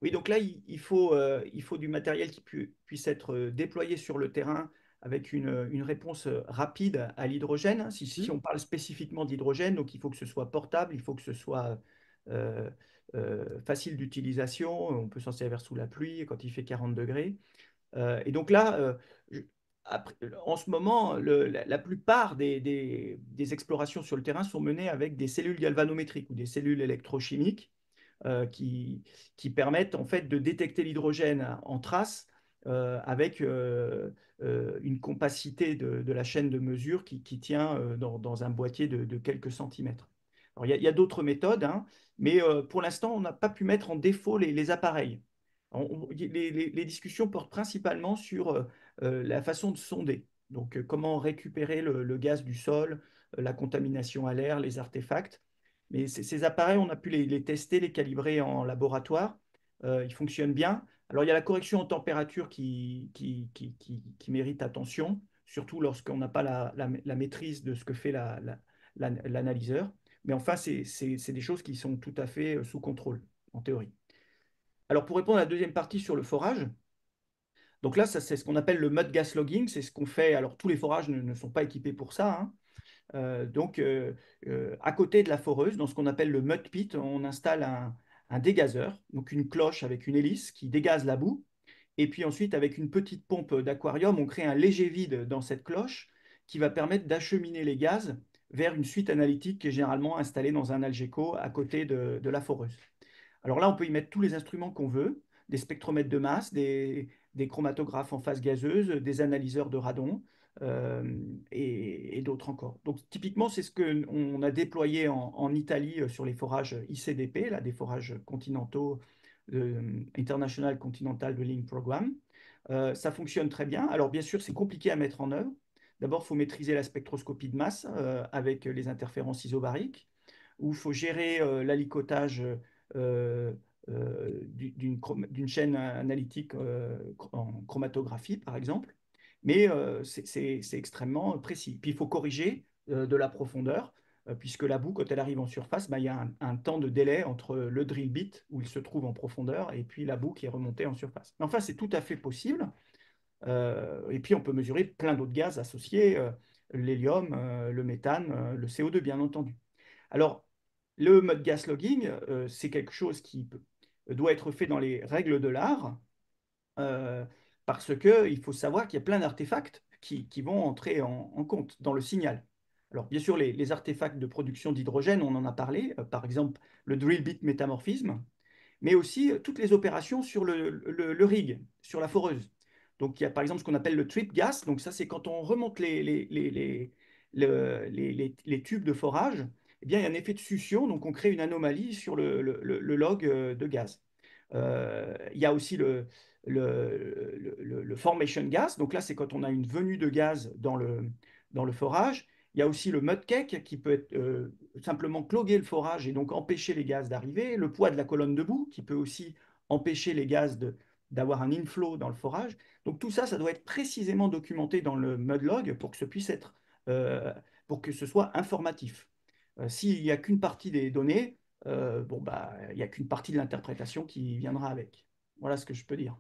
oui, donc là, il faut du matériel qui puisse être déployé sur le terrain avec une réponse rapide à l'hydrogène. Si on parle spécifiquement d'hydrogène, donc il faut que ce soit portable, il faut que ce soit euh, facile d'utilisation. On peut s'en servir sous la pluie quand il fait 40 degrés. Et donc là, je- en ce moment, la plupart des explorations sur le terrain sont menées avec des cellules galvanométriques ou des cellules électrochimiques euh, qui, qui permettent en fait de détecter l'hydrogène en trace avec une compacité de la chaîne de mesure qui tient dans un boîtier de quelques centimètres. Alors, il y a d'autres méthodes, hein, mais pour l'instant, on n'a pas pu mettre en défaut les appareils. Les discussions portent principalement sur la façon de sonder. Donc, comment récupérer le gaz du sol, la contamination à l'air, les artefacts. Mais ces appareils, on a pu les tester, les calibrer en laboratoire. Ils fonctionnent bien. Alors, il y a la correction en température qui mérite attention, surtout lorsqu'on n'a pas la maîtrise de ce que fait l'analyseur. Mais enfin, c'est des choses qui sont tout à fait sous contrôle, en théorie. Alors, pour répondre à la deuxième partie sur le forage, donc là, ça, c'est ce qu'on appelle le mud gas logging. C'est ce qu'on fait. Alors, tous les forages ne sont pas équipés pour ça, hein. À côté de la foreuse, dans ce qu'on appelle le mud pit, on installe un dégazeur, donc une cloche avec une hélice qui dégaze la boue. Et puis ensuite, avec une petite pompe d'aquarium, on crée un léger vide dans cette cloche qui va permettre d'acheminer les gaz vers une suite analytique qui est généralement installée dans un Algeco à côté de la foreuse. Alors là, on peut y mettre tous les instruments qu'on veut, des spectromètres de masse, des chromatographes en phase gazeuse, des analyseurs de radon et d'autres encore. Donc typiquement, c'est ce qu'on a déployé en Italie sur les forages ICDP, là, des forages continentaux, International Continental Drilling Program. Ça fonctionne très bien. Alors bien sûr, c'est compliqué à mettre en œuvre. D'abord, il faut maîtriser la spectroscopie de masse avec les interférences isobariques, où il faut gérer l'alicotage euh, d'une chaîne analytique en chromatographie, par exemple. Mais c'est extrêmement précis. Puis il faut corriger de la profondeur, puisque la boue, quand elle arrive en surface, bah, il y a un temps de délai entre le drill bit, où il se trouve en profondeur, et puis la boue qui est remontée en surface. Mais enfin, c'est tout à fait possible. Et puis on peut mesurer plein d'autres gaz associés, l'hélium, le méthane, le CO2, bien entendu. Alors, le mud gas logging, c'est quelque chose qui doit être fait dans les règles de l'art, euh, parce qu'il faut savoir qu'il y a plein d'artefacts qui vont entrer en compte dans le signal. Alors, bien sûr, les artefacts de production d'hydrogène, on en a parlé, par exemple le drill bit métamorphisme, mais aussi toutes les opérations sur le rig, sur la foreuse. Donc, il y a par exemple ce qu'on appelle le trip gas. Donc, ça, c'est quand on remonte les tubes de forage, eh bien, il y a un effet de succion. Donc, on crée une anomalie sur le log de gaz. Il y a aussi le formation gas. Donc, là, c'est quand on a une venue de gaz dans le forage. Il y a aussi le mud cake qui peut être simplement cloguer le forage et donc empêcher les gaz d'arriver. Le poids de la colonne de boue qui peut aussi empêcher les gaz d'avoir un inflow dans le forage. Donc tout ça, ça doit être précisément documenté dans le mudlog pour que ce puisse être, pour que ce soit informatif. S'il n'y a qu'une partie des données, bon bah, il n'y a qu'une partie de l'interprétation qui viendra avec. Voilà ce que je peux dire.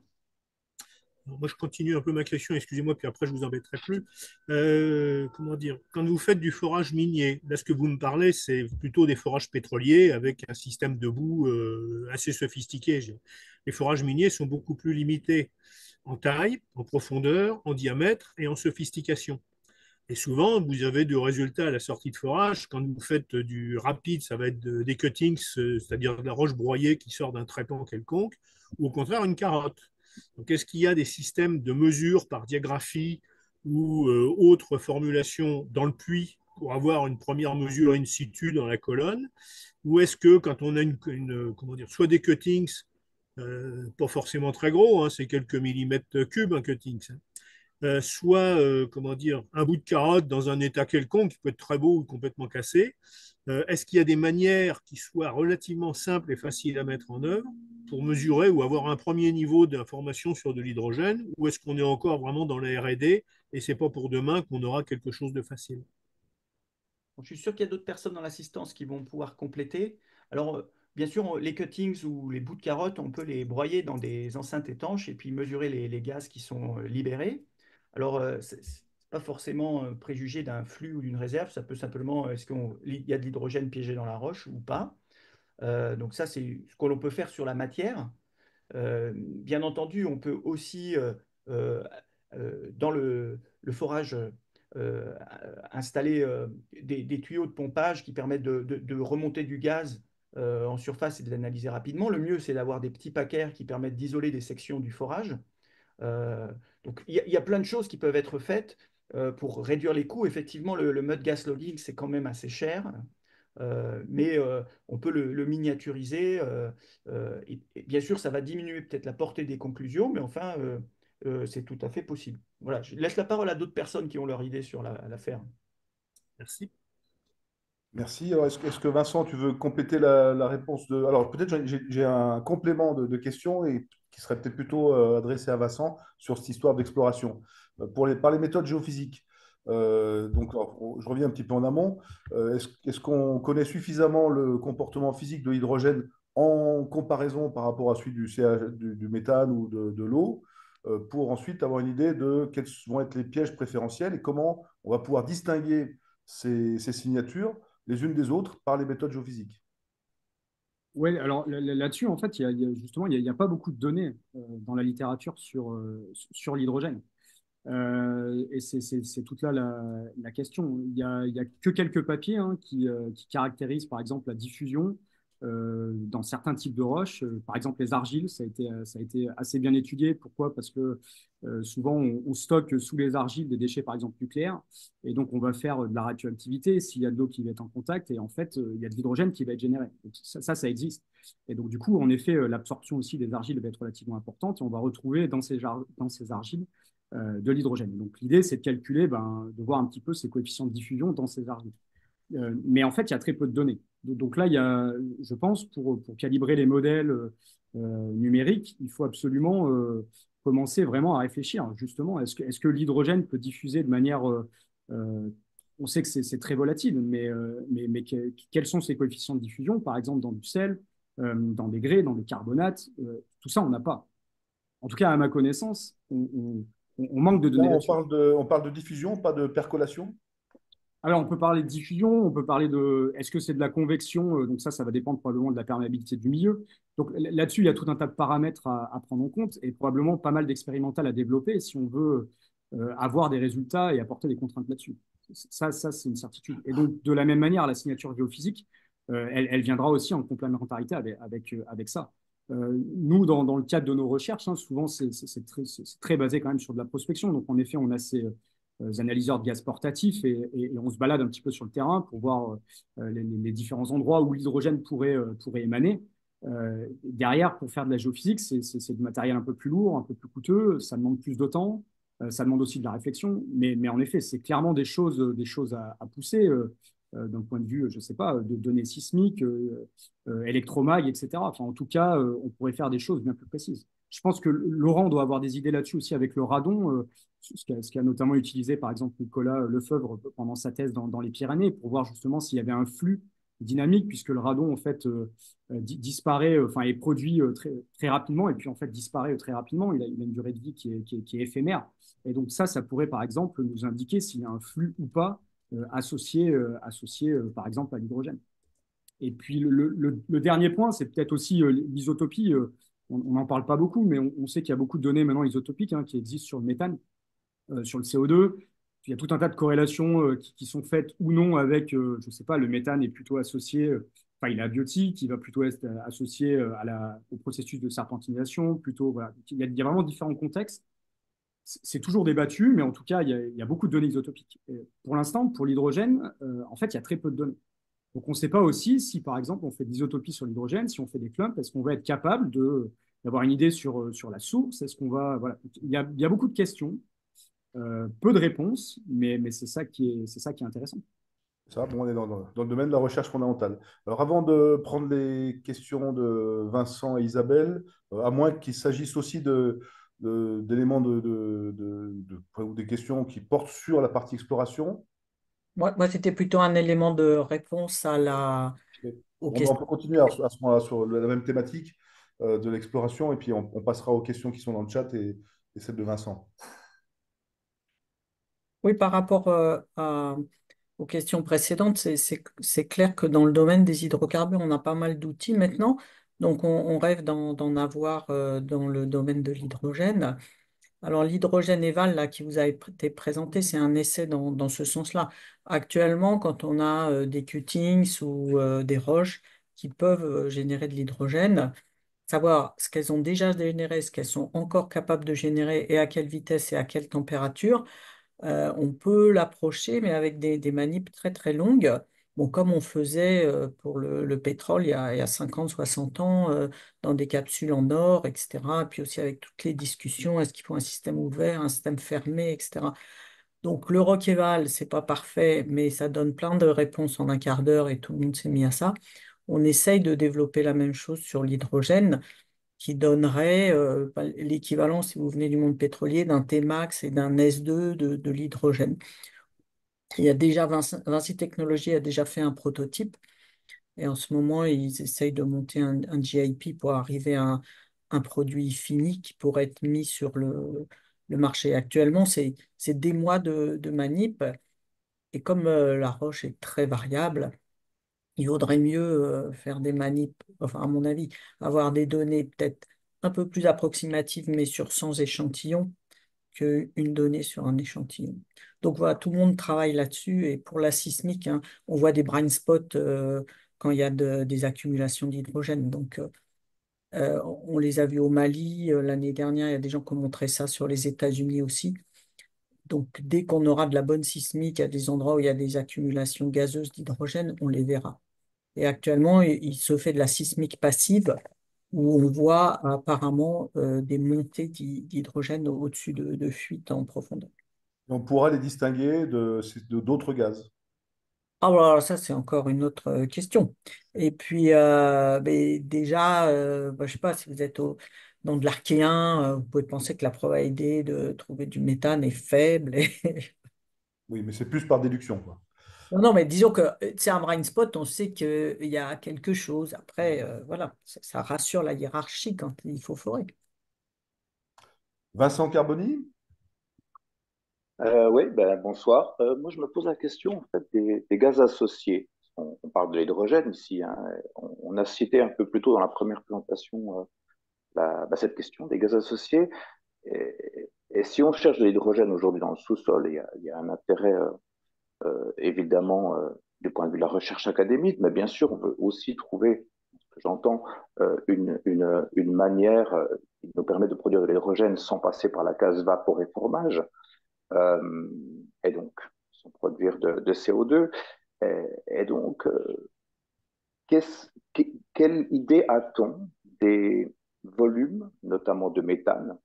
Alors, moi, je continue un peu ma question, excusez-moi, puis après, je vous embêterai plus. Comment dire, quand vous faites du forage minier, là, ce que vous me parlez, c'est plutôt des forages pétroliers avec un système de boue assez sophistiqué. Les forages miniers sont beaucoup plus limités en taille, en profondeur, en diamètre et en sophistication. Et souvent, vous avez de résultats à la sortie de forage. Quand vous faites du rapide, ça va être des cuttings, c'est-à-dire de la roche broyée qui sort d'un trépan quelconque, ou au contraire une carotte. Donc, est-ce qu'il y a des systèmes de mesure par diagraphie ou autre formulation dans le puits pour avoir une première mesure in situ dans la colonne? Ou est-ce que quand on a comment dire, soit des cuttings, pas forcément très gros, hein, c'est quelques millimètres cubes un cuttings, hein, soit comment dire, un bout de carotte dans un état quelconque qui peut être très beau ou complètement cassé. Est-ce qu'il y a des manières qui soient relativement simples et faciles à mettre en œuvre pour mesurer ou avoir un premier niveau d'information sur de l'hydrogène, ou est-ce qu'on est encore vraiment dans la R&D et c'est pas pour demain qu'on aura quelque chose de facile? Je suis sûr qu'il y a d'autres personnes dans l'assistance qui vont pouvoir compléter. Alors, bien sûr, les cuttings ou les bouts de carottes, on peut les broyer dans des enceintes étanches et puis mesurer les gaz qui sont libérés. Alors, c'est pas forcément préjugé d'un flux ou d'une réserve. Ça peut simplement, est-ce qu'il y a de l'hydrogène piégé dans la roche ou pas? Donc ça, c'est ce que l'on peut faire sur la matière. Bien entendu, on peut aussi, euh, dans le forage, installer des tuyaux de pompage qui permettent de remonter du gaz en surface et de l'analyser rapidement. Le mieux, c'est d'avoir des petits paquets qui permettent d'isoler des sections du forage. Euh, donc, il y a plein de choses qui peuvent être faites pour réduire les coûts. Effectivement, le mud gas logging, c'est quand même assez cher. Mais on peut le miniaturiser. Et bien sûr, ça va diminuer peut-être la portée des conclusions, mais enfin, c'est tout à fait possible. Voilà, je laisse la parole à d'autres personnes qui ont leur idée sur l'affaire. Merci. Merci. Alors, est-ce que Vincent, tu veux compléter la réponse de... Alors, peut-être j'ai un complément de question et qui serait peut-être plutôt adressé à Vincent sur cette histoire d'exploration. Par les méthodes géophysiques. Donc, alors, je reviens un petit peu en amont. Est-ce qu'on connaît suffisamment le comportement physique de l'hydrogène en comparaison par rapport à celui du méthane ou de l'eau pour ensuite avoir une idée de quels vont être les pièges préférentiels et comment on va pouvoir distinguer ces signatures les unes des autres par les méthodes géophysiques. Oui, alors là-dessus, en fait, justement, il y a pas beaucoup de données dans la littérature sur l'hydrogène. Et c'est toute là la question. Il y a que quelques papiers hein, qui caractérisent, par exemple, la diffusion dans certains types de roches. Par exemple, les argiles, ça a été assez bien étudié. Pourquoi? Parce que souvent, on stocke sous les argiles des déchets, par exemple, nucléaires. Et donc, on va faire de la radioactivité s'il y a de l'eau qui va être en contact. Et en fait, il y a de l'hydrogène qui va être généré. Donc, ça existe. Et donc, du coup, en effet, l'absorption aussi des argiles va être relativement importante. Et on va retrouver dans dans ces argiles de l'hydrogène. Donc l'idée, c'est de calculer, de voir un petit peu ces coefficients de diffusion dans ces argiles. Mais en fait, il y a très peu de données. Donc là, il y a, je pense, pour calibrer les modèles numériques, il faut absolument commencer vraiment à réfléchir, justement, est-ce que l'hydrogène peut diffuser de manière... on sait que c'est très volatile, mais quels sont ces coefficients de diffusion, par exemple dans du sel, dans des grès, dans des carbonates, tout ça, on n'a pas. En tout cas, à ma connaissance, on manque de Là, données là-dessus. on parle de diffusion, pas de percolation. Alors, on peut parler de diffusion, on peut parler de est-ce que c'est de la convection, donc ça va dépendre probablement de la perméabilité du milieu. Donc là-dessus, il y a tout un tas de paramètres à prendre en compte et probablement pas mal d'expérimental à développer si on veut avoir des résultats et apporter des contraintes là-dessus. Ça c'est une certitude. Et donc, de la même manière, la signature géophysique, elle viendra aussi en complémentarité avec ça. Nous, dans le cadre de nos recherches, hein, souvent, c'est très basé quand même sur de la prospection. Donc, en effet, on a ces analyseurs de gaz portatifs et on se balade un petit peu sur le terrain pour voir les différents endroits où l'hydrogène pourrait émaner. Derrière, pour faire de la géophysique, c'est du matériel un peu plus lourd, un peu plus coûteux, ça demande plus de temps, ça demande aussi de la réflexion, mais en effet, c'est clairement des choses à pousser d'un point de vue, je ne sais pas, de données sismiques, électromag, etc. Enfin, en tout cas, on pourrait faire des choses bien plus précises. Je pense que Laurent doit avoir des idées là-dessus aussi avec le radon, ce qu'a notamment utilisé par exemple Nicolas Lefebvre pendant sa thèse dans les Pyrénées pour voir justement s'il y avait un flux dynamique, puisque le radon en fait disparaît, enfin est produit très rapidement et puis en fait disparaît très rapidement. Il a une durée de vie qui est éphémère. Et donc ça pourrait par exemple nous indiquer s'il y a un flux ou pas associé par exemple à l'hydrogène. Et puis le dernier point, c'est peut-être aussi l'isotopie. On n'en parle pas beaucoup, mais on sait qu'il y a beaucoup de données maintenant isotopiques hein, qui existent sur le méthane, sur le CO2. Puis il y a tout un tas de corrélations qui sont faites ou non avec, je ne sais pas, le méthane est plutôt associé, enfin il est abiotique, il va plutôt être associé au processus de serpentination, plutôt, voilà. Il y a vraiment différents contextes. C'est toujours débattu, mais en tout cas, il y a beaucoup de données isotopiques. Et pour l'instant, pour l'hydrogène, en fait, il y a très peu de données. Donc, on ne sait pas aussi si, par exemple, on fait de l'isotopie sur l'hydrogène, si on fait des clumps, est-ce qu'on va être capable d'avoir une idée sur la source? Est-ce qu'on va, voilà. Il y a beaucoup de questions, peu de réponses, mais c'est ça qui est intéressant. Ça, bon, on est dans le domaine de la recherche fondamentale. Alors, avant de prendre les questions de Vincent et Isabelle, à moins qu'il s'agisse aussi d'éléments ou des questions qui portent sur la partie exploration, Moi, c'était plutôt un élément de réponse aux on questions. peut continuer à ce moment-là sur la même thématique de l'exploration et puis on passera aux questions qui sont dans le chat et celles de Vincent. Oui, par rapport aux questions précédentes, c'est clair que dans le domaine des hydrocarbures, on a pas mal d'outils maintenant. Donc, on rêve d'en avoir dans le domaine de l'hydrogène. Alors, l'hydrogène éval là, qui vous a été présenté, c'est un essai dans ce sens-là. Actuellement, quand on a des cuttings ou des roches qui peuvent générer de l'hydrogène, savoir ce qu'elles ont déjà généré, ce qu'elles sont encore capables de générer et à quelle vitesse et à quelle température, on peut l'approcher, mais avec des manips très très longues. Bon, comme on faisait pour le pétrole il y a 50, 60 ans, dans des capsules en or, etc. Et puis aussi avec toutes les discussions, est-ce qu'il faut un système ouvert, un système fermé, etc. Donc le Rockeval, c'est pas parfait, mais ça donne plein de réponses en un quart d'heure et tout le monde s'est mis à ça. On essaye de développer la même chose sur l'hydrogène qui donnerait l'équivalent, si vous venez du monde pétrolier, d'un Tmax et d'un S2 de l'hydrogène. Il y a déjà Vinci Technologies a déjà fait un prototype et en ce moment, ils essayent de monter un GIP pour arriver à un produit fini qui pourrait être mis sur le marché. Actuellement, c'est des mois de manip Et comme la roche est très variable, il vaudrait mieux faire des manips, enfin à mon avis, avoir des données peut-être un peu plus approximatives, mais sur 100 échantillons, qu'une donnée sur un échantillon. Donc voilà, tout le monde travaille là-dessus. Et pour la sismique, hein, on voit des blind spots quand il y a des accumulations d'hydrogène. Donc on les a vus au Mali l'année dernière. Il y a des gens qui ont montré ça sur les États-Unis aussi. Donc dès qu'on aura de la bonne sismique à des endroits où il y a des accumulations gazeuses d'hydrogène, on les verra. Et actuellement, il se fait de la sismique passive où on voit apparemment des montées d'hydrogène au-dessus de fuites en profondeur. On pourra les distinguer d'autres gaz. Ah, voilà, ça, c'est encore une autre question. Et puis, ben, déjà, je sais pas, si vous êtes dans de l'archéen, vous pouvez penser que la probabilité de trouver du méthane est faible. Oui, mais c'est plus par déduction, quoi. Non, non, mais disons que c'est un blind spot, on sait qu'il y a quelque chose. Après, voilà, ça rassure la hiérarchie quand il faut forer. Vincent Carboni? Oui, ben, bonsoir. Moi, je me pose la question en fait, des gaz associés. On parle de l'hydrogène ici, hein. On a cité un peu plus tôt dans la première présentation cette question des gaz associés. Et si on cherche de l'hydrogène aujourd'hui dans le sous-sol, il y a un intérêt évidemment du point de vue de la recherche académique, mais bien sûr, on veut aussi trouver, ce que j'entends, une manière qui nous permet de produire de l'hydrogène sans passer par la case vaporéformage euh, et donc sans produire de CO2. Et donc, qu'est-ce- quelle idée a-t-on des volumes, notamment de méthane,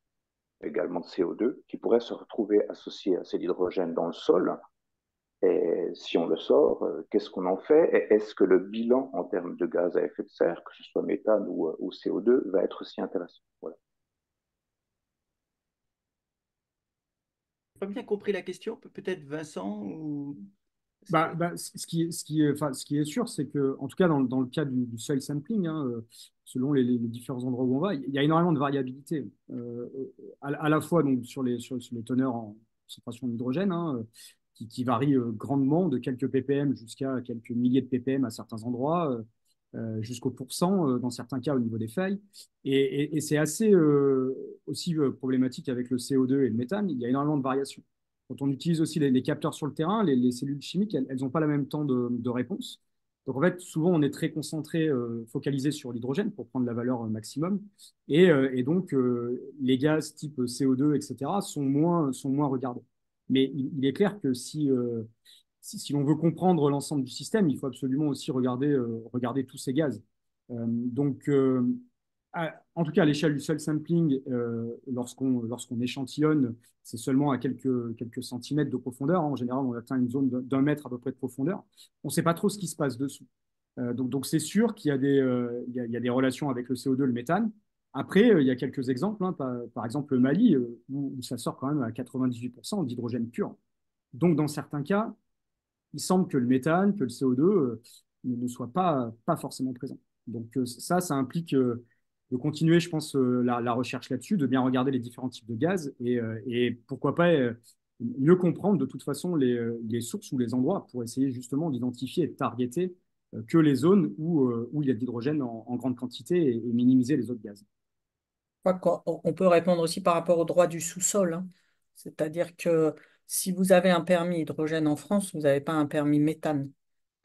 également de CO2, qui pourraient se retrouver associés à cet hydrogène dans le sol? Et si on le sort, qu'est-ce qu'on en fait? Et est-ce que le bilan en termes de gaz à effet de serre, que ce soit méthane ou CO2, va être aussi intéressant? Voilà. J'ai pas bien compris la question. Peut-être Vincent ou... Ce qui est sûr, c'est que, en tout cas, dans le cas du soil sampling, hein, selon les différents endroits où on va, il y a énormément de variabilité. À la fois donc, sur les teneurs en concentration d'hydrogène, hein, qui varient grandement de quelques ppm jusqu'à quelques milliers de ppm à certains endroits, jusqu'au pourcent dans certains cas au niveau des feuilles. Et c'est assez aussi problématique avec le CO2 et le méthane. Il y a énormément de variations. Quand on utilise aussi les capteurs sur le terrain, les cellules chimiques, elles n'ont pas le même temps de réponse. Donc en fait, souvent, on est très concentré, focalisé sur l'hydrogène pour prendre la valeur maximum. Et donc, les gaz type CO2, etc., sont moins regardés. Mais il est clair que si l'on veut comprendre l'ensemble du système, il faut absolument aussi regarder tous ces gaz. Donc, en tout cas, à l'échelle du seul sampling, lorsqu'on échantillonne, c'est seulement à quelques centimètres de profondeur, hein. En général, on atteint une zone d'un mètre à peu près de profondeur. On ne sait pas trop ce qui se passe dessous. Donc c'est sûr qu'il y a il y a des relations avec le CO2, le méthane. Après, il y a quelques exemples, hein, par exemple le Mali, où ça sort quand même à 98% d'hydrogène pur. Donc dans certains cas, il semble que le méthane, que le CO2 ne soient pas forcément présents. Donc ça implique de continuer, je pense, la recherche là-dessus, de bien regarder les différents types de gaz et pourquoi pas mieux comprendre de toute façon les sources ou les endroits pour essayer justement d'identifier et de targeter que les zones où il y a de l'hydrogène en grande quantité et minimiser les autres gaz. On peut répondre aussi par rapport au droit du sous-sol, hein. C'est-à-dire que si vous avez un permis hydrogène en France, vous n'avez pas un permis méthane.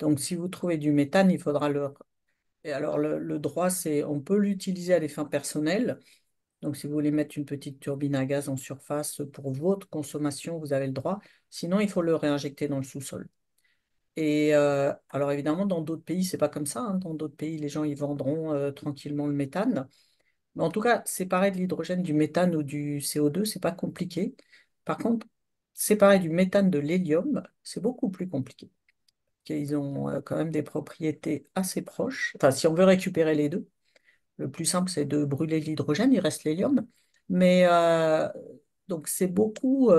Donc, si vous trouvez du méthane, il faudra le... Et alors, le droit, c'est on peut l'utiliser à des fins personnelles. Donc, si vous voulez mettre une petite turbine à gaz en surface pour votre consommation, vous avez le droit. Sinon, il faut le réinjecter dans le sous-sol. Et alors, évidemment, dans d'autres pays, c'est pas comme ça, hein. Dans d'autres pays, les gens, ils vendront tranquillement le méthane. Mais en tout cas, séparer de l'hydrogène du méthane ou du CO2, c'est pas compliqué. Par contre, séparer du méthane de l'hélium, c'est beaucoup plus compliqué. Ils ont quand même des propriétés assez proches. Enfin, si on veut récupérer les deux, le plus simple, c'est de brûler l'hydrogène, il reste l'hélium. Mais donc, c'est beaucoup.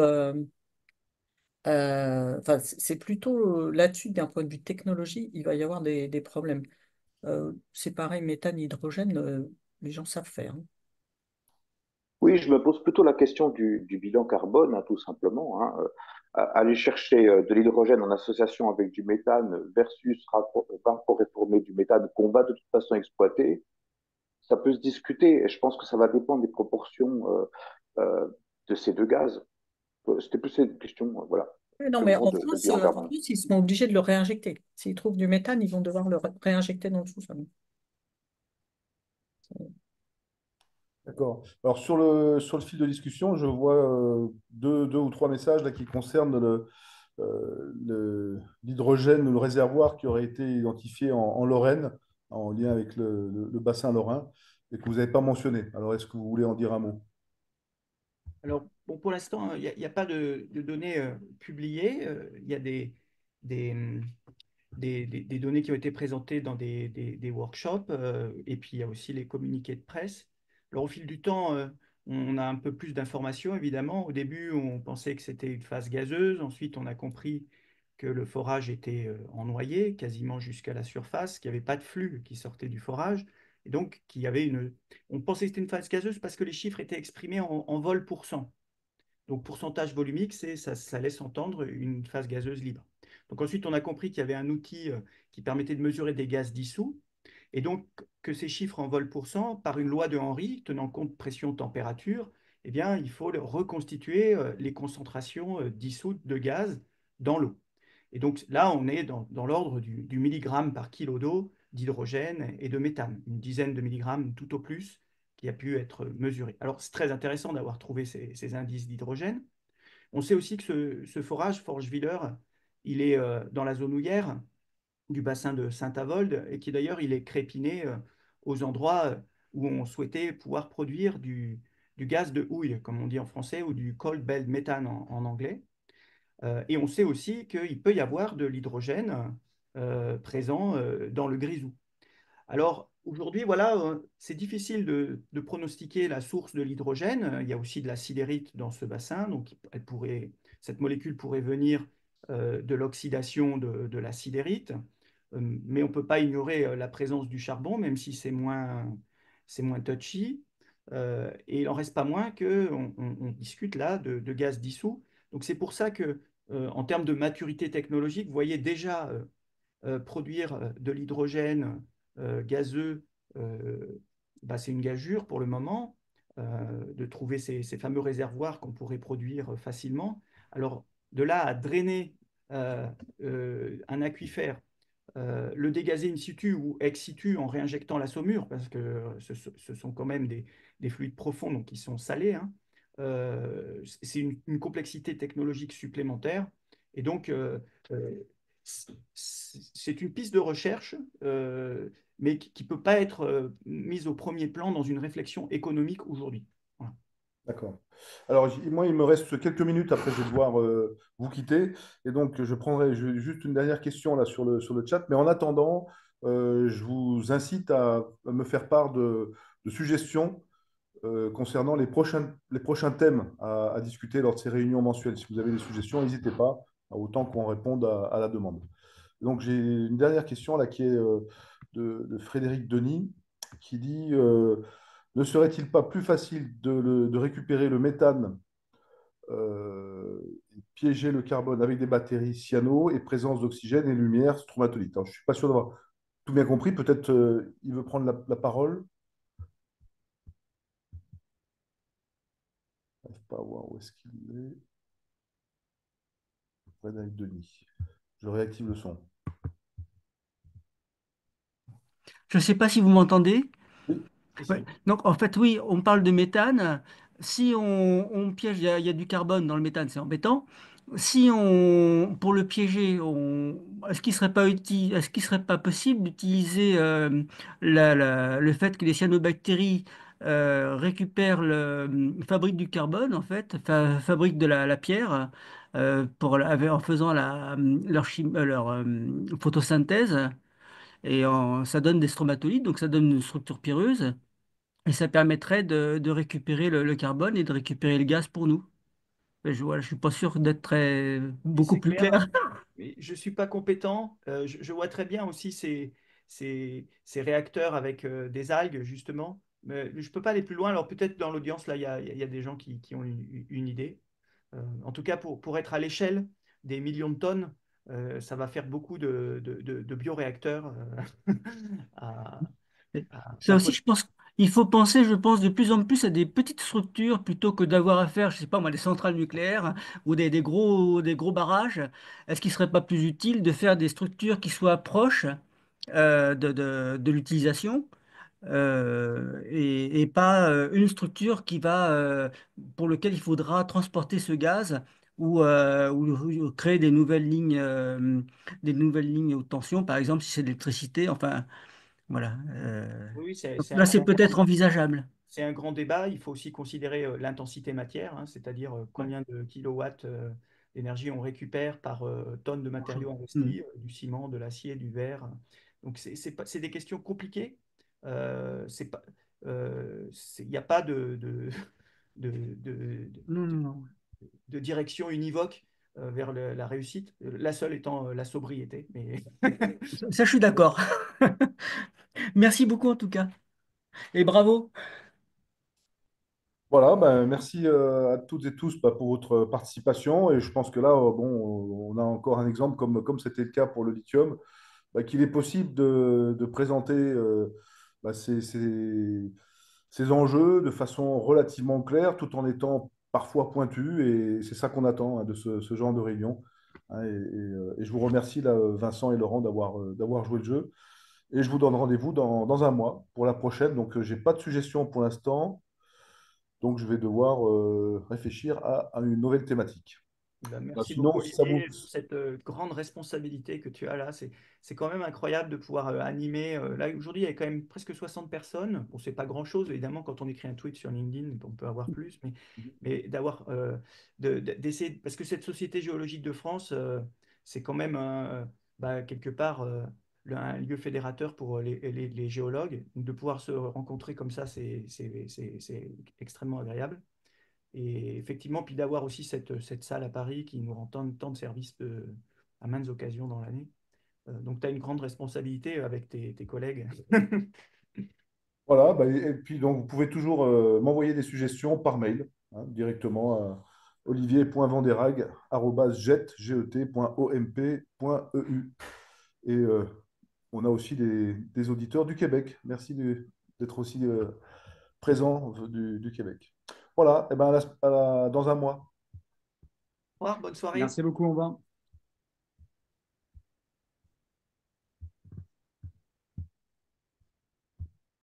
Enfin, c'est plutôt là-dessus, d'un point de vue technologie, il va y avoir des problèmes. Séparer méthane et hydrogène, les gens savent faire, hein. Oui, je me pose plutôt la question du bilan carbone, hein, tout simplement, hein. Aller chercher de l'hydrogène en association avec du méthane versus reformer du méthane qu'on va de toute façon exploiter, ça peut se discuter. Et je pense que ça va dépendre des proportions de ces deux gaz. C'était plus cette question, voilà, Oui, non, mais simplement de bilan En carbone. France, ils seront obligés de le réinjecter. S'ils trouvent du méthane, ils vont devoir le réinjecter dans le sous-sol. D'accord. Alors, sur le fil de discussion, je vois deux ou trois messages là, qui concernent l'hydrogène ou le réservoir qui aurait été identifié en Lorraine, en lien avec le bassin lorrain, et que vous n'avez pas mentionné. Alors, est-ce que vous voulez en dire un mot? Alors, bon, pour l'instant, il y a pas de données publiées. Il y a des, hum, des données qui ont été présentées dans des workshops, et puis il y a aussi les communiqués de presse. Alors, au fil du temps, on a un peu plus d'informations, évidemment. Au début, on pensait que c'était une phase gazeuse. Ensuite, on a compris que le forage était en noyé, quasiment jusqu'à la surface, qu'il n'y avait pas de flux qui sortait du forage. Et donc, qu'il y avait une... On pensait que c'était une phase gazeuse parce que les chiffres étaient exprimés en vol pour cent. Donc, pourcentage volumique, ça laisse entendre une phase gazeuse libre. Donc, ensuite, on a compris qu'il y avait un outil qui permettait de mesurer des gaz dissous, et donc que ces chiffres en vol pour cent, par une loi de Henry, tenant compte pression-température, eh bien, il faut reconstituer les concentrations dissoutes de gaz dans l'eau. Et donc là, on est dans l'ordre du milligramme par kilo d'eau d'hydrogène et de méthane, une dizaine de milligrammes tout au plus qui a pu être mesuré. Alors, c'est très intéressant d'avoir trouvé ces indices d'hydrogène. On sait aussi que ce forage, Forgewiller, il est dans la zone houillère du bassin de Saint-Avold et qui d'ailleurs, il est crépiné aux endroits où on souhaitait pouvoir produire du gaz de houille, comme on dit en français, ou du cold bed methane en anglais. Et on sait aussi qu'il peut y avoir de l'hydrogène présent dans le grisou. Alors aujourd'hui, voilà, c'est difficile de pronostiquer la source de l'hydrogène. Il y a aussi de la sidérite dans ce bassin, donc cette molécule pourrait venir de l'oxydation de la sidérite. Mais on ne peut pas ignorer la présence du charbon, même si c'est moins touchy. Et il n'en reste pas moins qu'on discute là de gaz dissous. Donc c'est pour ça que, en termes de maturité technologique, vous voyez déjà produire de l'hydrogène gazeux, bah, c'est une gageure pour le moment, de trouver ces fameux réservoirs qu'on pourrait produire facilement. Alors, de là à drainer un aquifère, le dégazer in situ ou ex situ en réinjectant la saumure, parce que ce sont quand même des fluides profonds, donc qui sont salés, hein. C'est une complexité technologique supplémentaire. Et donc, c'est une piste de recherche, mais qui ne peut pas être mise au premier plan dans une réflexion économique aujourd'hui. Voilà. D'accord. Alors, moi, il me reste quelques minutes, après je vais devoir vous quitter. Et donc, je prendrai juste une dernière question là sur le chat. Mais en attendant, je vous incite à me faire part de suggestions concernant les prochains thèmes à discuter lors de ces réunions mensuelles. Si vous avez des suggestions, n'hésitez pas, autant qu'on réponde à la demande. Donc, j'ai une dernière question là qui est de Frédéric Denis qui dit ne serait-il pas plus facile de récupérer le méthane et piéger le carbone avec des batteries cyano et présence d'oxygène et lumière stromatolite? Alors, je ne suis pas sûr d'avoir tout bien compris. Peut-être il veut prendre la parole. Je n'arrive pas à voir où est-ce qu'il est. Frédéric Denis. Je réactive le son. Je ne sais pas si vous m'entendez. Oui, Si, Ouais. si. Donc, en fait, oui, on parle de méthane. Si on piège, il y a du carbone dans le méthane, c'est embêtant. Si on, pour le piéger, est-ce qu'il serait pas est-ce qu'il serait pas possible d'utiliser le fait que les cyanobactéries récupèrent fabriquent du carbone, en fait, fabriquent de la pierre en faisant leur photosynthèse, et ça donne des stromatolites, donc ça donne une structure pyreuse. Et ça permettrait de récupérer le carbone et de récupérer le gaz pour nous. Mais voilà, je suis pas sûr d'être beaucoup C'est plus clair, hein. clair. Mais je ne suis pas compétent. Je vois très bien aussi ces réacteurs avec des algues, justement. Mais je ne peux pas aller plus loin. Alors peut-être dans l'audience, là, il y a des gens qui ont une idée. En tout cas, pour être à l'échelle des millions de tonnes, ça va faire beaucoup de bioréacteurs à, Ça la aussi, fois. je pense qu'il faut penser, je pense, de plus en plus à des petites structures plutôt que d'avoir à faire, je sais pas moi, des centrales nucléaires ou des gros barrages. Est-ce qu'il serait pas plus utile de faire des structures qui soient proches de l'utilisation et pas une structure pour laquelle il faudra transporter ce gaz ou créer des nouvelles lignes haute tension, par exemple, si c'est de l'électricité. Enfin, voilà. Oui, oui, Donc là, c'est peut-être envisageable. c'est un grand débat. Il faut aussi considérer l'intensité matière, hein, c'est-à-dire Ouais. combien de kilowatts d'énergie on récupère par tonne de matériaux Hmm. investis, du ciment, de l'acier, du verre. Donc, c'est des questions compliquées. C'est pas, il n'y a pas de, de- Non, non, non. de direction univoque vers la réussite. La seule étant la sobriété. Mais Ça, je suis d'accord. Merci beaucoup en tout cas. Et bravo. Voilà, ben, merci à toutes et tous pour votre participation. Et je pense que là, bon, on a encore un exemple, comme c'était le cas pour le lithium, qu'il est possible de présenter ces enjeux de façon relativement claire, tout en étant parfois pointu. Et c'est ça qu'on attend, hein, de ce genre de réunion. Hein. Et je vous remercie, là, Vincent et Laurent, d'avoir joué le jeu. Et je vous donne rendez-vous dans un mois pour la prochaine. Donc, je n'ai pas de suggestion pour l'instant. Donc, je vais devoir réfléchir à une nouvelle thématique. ben, Ben, merci sinon, beaucoup, si ça vous... Olivier, pour cette grande responsabilité que tu as là. C'est quand même incroyable de pouvoir animer. Là, aujourd'hui, il y a quand même presque 60 personnes. Bon, c'est pas grand-chose, évidemment, quand on écrit un tweet sur LinkedIn, on peut avoir plus, mais d'avoir, d'essayer, parce que cette Société géologique de France, c'est quand même quelque part un lieu fédérateur pour les géologues. Donc, de pouvoir se rencontrer comme ça, c'est extrêmement agréable. Et effectivement, puis d'avoir aussi cette salle à Paris qui nous rend tant de services à maintes occasions dans l'année. Donc, tu as une grande responsabilité avec tes collègues. Voilà, et puis donc vous pouvez toujours m'envoyer des suggestions par mail, hein, directement à olivier.vanderhaeg@jet.omp.eu. Et on a aussi des auditeurs du Québec. Merci d'être aussi présent du Québec. Voilà, et ben dans un mois. Au revoir, bonne soirée. Merci beaucoup, au revoir.